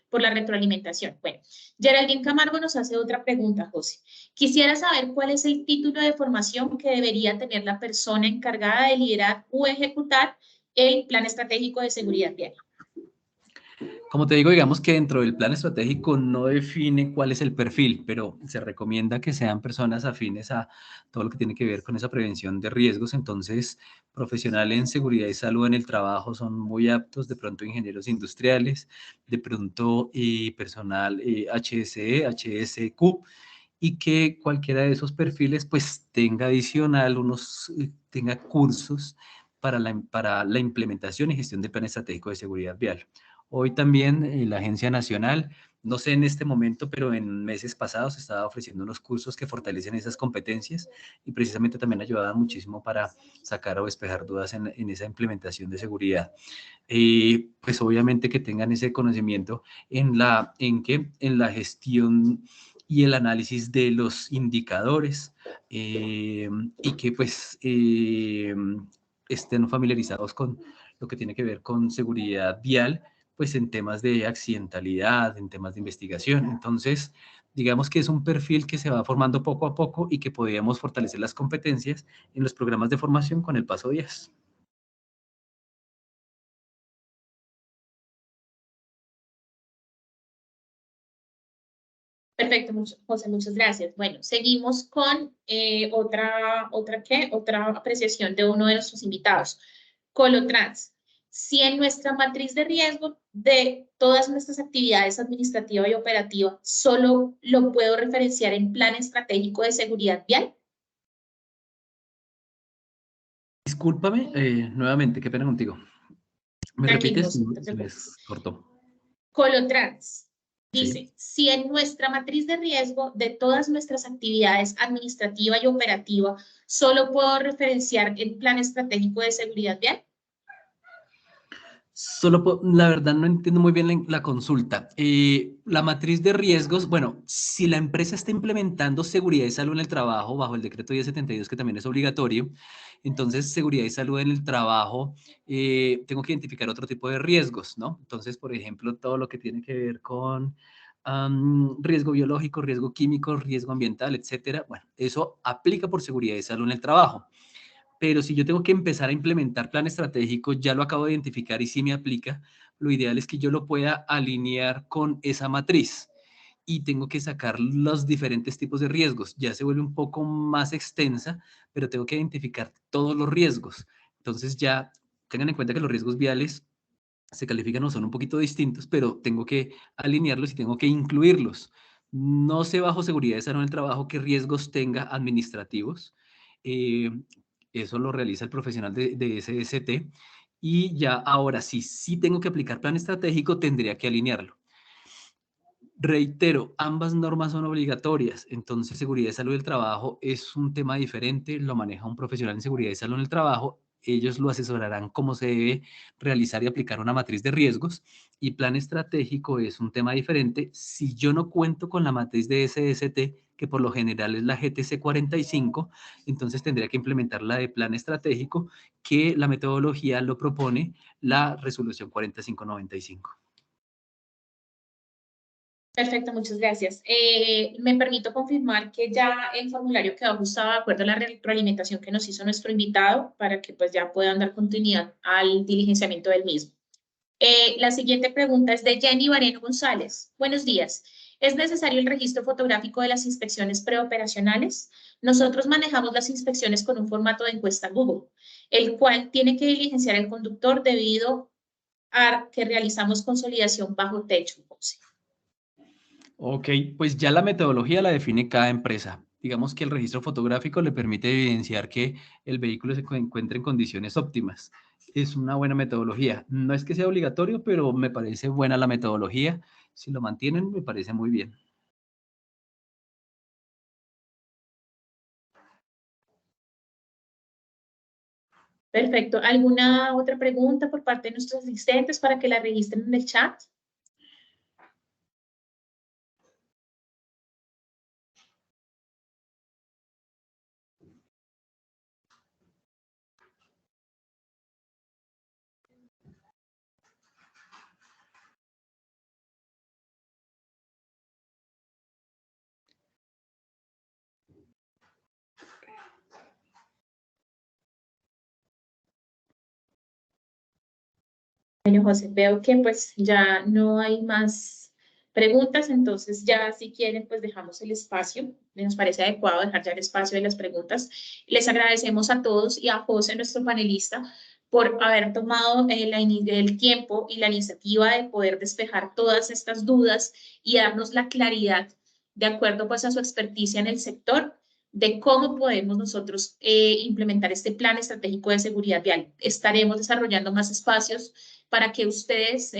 por la retroalimentación. Bueno, Geraldine Camargo nos hace otra pregunta, José. Quisiera saber cuál es el título de formación que debería tener la persona encargada de liderar o ejecutar el plan estratégico de seguridad vial. Como te digo, digamos que dentro del plan estratégico no define cuál es el perfil, pero se recomienda que sean personas afines a todo lo que tiene que ver con esa prevención de riesgos. Entonces, profesionales en seguridad y salud en el trabajo son muy aptos, de pronto ingenieros industriales, de pronto personal HSE, HSQ, y que cualquiera de esos perfiles pues tenga adicional tenga cursos para la implementación y gestión del plan estratégico de seguridad vial. Hoy también la Agencia Nacional, no sé en este momento, pero en meses pasados estaba ofreciendo unos cursos que fortalecen esas competencias y precisamente también ayudaban muchísimo para sacar o despejar dudas en esa implementación de seguridad. Pues obviamente que tengan ese conocimiento en la gestión y el análisis de los indicadores y que pues estén familiarizados con lo que tiene que ver con seguridad vial, pues en temas de accidentalidad, en temas de investigación. Entonces, digamos que es un perfil que se va formando poco a poco y que podríamos fortalecer las competencias en los programas de formación con el paso 10. Perfecto, José, muchas gracias. Bueno, seguimos con otra apreciación de uno de nuestros invitados. Colotrans. Si en nuestra matriz de riesgo de todas nuestras actividades administrativa y operativa solo lo puedo referenciar en plan estratégico de seguridad vial. Discúlpame, nuevamente, qué pena contigo. ¿Me Tranquilo, repites? José, no te Se me preocupes. cortó. Colotrans Sí. dice, si en nuestra matriz de riesgo de todas nuestras actividades administrativa y operativa solo puedo referenciar el plan estratégico de seguridad vial. La verdad no entiendo muy bien la consulta. La matriz de riesgos, bueno, si la empresa está implementando seguridad y salud en el trabajo bajo el decreto 1072, que también es obligatorio, entonces seguridad y salud en el trabajo, tengo que identificar otro tipo de riesgos, ¿no? Entonces, por ejemplo, todo lo que tiene que ver con riesgo biológico, riesgo químico, riesgo ambiental, etcétera. Bueno, eso aplica por seguridad y salud en el trabajo. Pero si yo tengo que empezar a implementar plan estratégico, ya lo acabo de identificar y sí me aplica, lo ideal es que yo lo pueda alinear con esa matriz y tengo que sacar los diferentes tipos de riesgos. Ya se vuelve un poco más extensa, pero tengo que identificar todos los riesgos. Entonces ya tengan en cuenta que los riesgos viales se califican o son un poquito distintos, pero tengo que alinearlos y tengo que incluirlos. No sé bajo seguridad de salud en el trabajo qué riesgos tenga administrativos. Eh, Eso lo realiza el profesional de SST. Y ya ahora sí tengo que aplicar plan estratégico, tendría que alinearlo. Reitero, ambas normas son obligatorias, entonces seguridad y salud del trabajo es un tema diferente, lo maneja un profesional en seguridad y salud en el trabajo, ellos lo asesorarán cómo se debe realizar y aplicar una matriz de riesgos, y plan estratégico es un tema diferente. Si yo no cuento con la matriz de SST, que por lo general es la GTC 45, entonces tendría que implementar la de plan estratégico, que la metodología lo propone la resolución 4595. Perfecto, muchas gracias. Me permito confirmar que ya el formulario quedó ajustado de acuerdo a la retroalimentación que nos hizo nuestro invitado para que pues ya puedan dar continuidad al diligenciamiento del mismo. La siguiente pregunta es de Jenny Bareno González. Buenos días. ¿Es necesario el registro fotográfico de las inspecciones preoperacionales? Nosotros manejamos las inspecciones con un formato de encuesta Google, el cual tiene que diligenciar el conductor debido a que realizamos consolidación bajo techo. Ok, pues ya la metodología la define cada empresa. Digamos que el registro fotográfico le permite evidenciar que el vehículo se encuentra en condiciones óptimas. Es una buena metodología. No es que sea obligatorio, pero me parece buena la metodología. Si lo mantienen, me parece muy bien. Perfecto. ¿Alguna otra pregunta por parte de nuestros asistentes para que la registren en el chat? Bueno, José, veo que pues ya no hay más preguntas, entonces ya si quieren pues dejamos el espacio. Nos parece adecuado dejar ya el espacio de las preguntas. Les agradecemos a todos y a José, nuestro panelista, por haber tomado el tiempo y la iniciativa de poder despejar todas estas dudas y darnos la claridad de acuerdo pues a su experticia en el sector de cómo podemos nosotros implementar este plan estratégico de seguridad vial. Estaremos desarrollando más espacios para que ustedes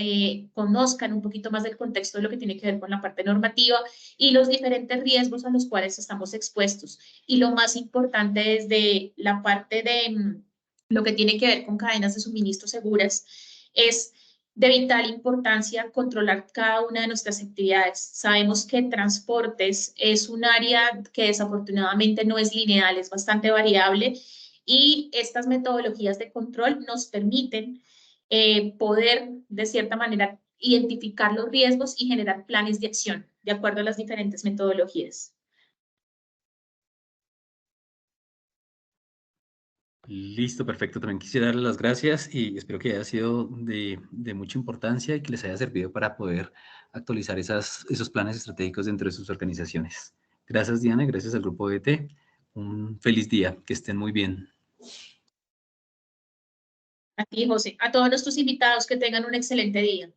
conozcan un poquito más del contexto de lo que tiene que ver con la parte normativa y los diferentes riesgos a los cuales estamos expuestos. Y lo más importante desde la parte de lo que tiene que ver con cadenas de suministro seguras es de vital importancia controlar cada una de nuestras actividades. Sabemos que transportes es un área que desafortunadamente no es lineal, es bastante variable y estas metodologías de control nos permiten poder, de cierta manera, identificar los riesgos y generar planes de acción de acuerdo a las diferentes metodologías. Listo, perfecto. También quisiera darles las gracias y espero que haya sido de mucha importancia y que les haya servido para poder actualizar esos planes estratégicos dentro de sus organizaciones. Gracias, Diana, y gracias al grupo ET. Un feliz día, que estén muy bien. A ti, José. A todos nuestros invitados que tengan un excelente día.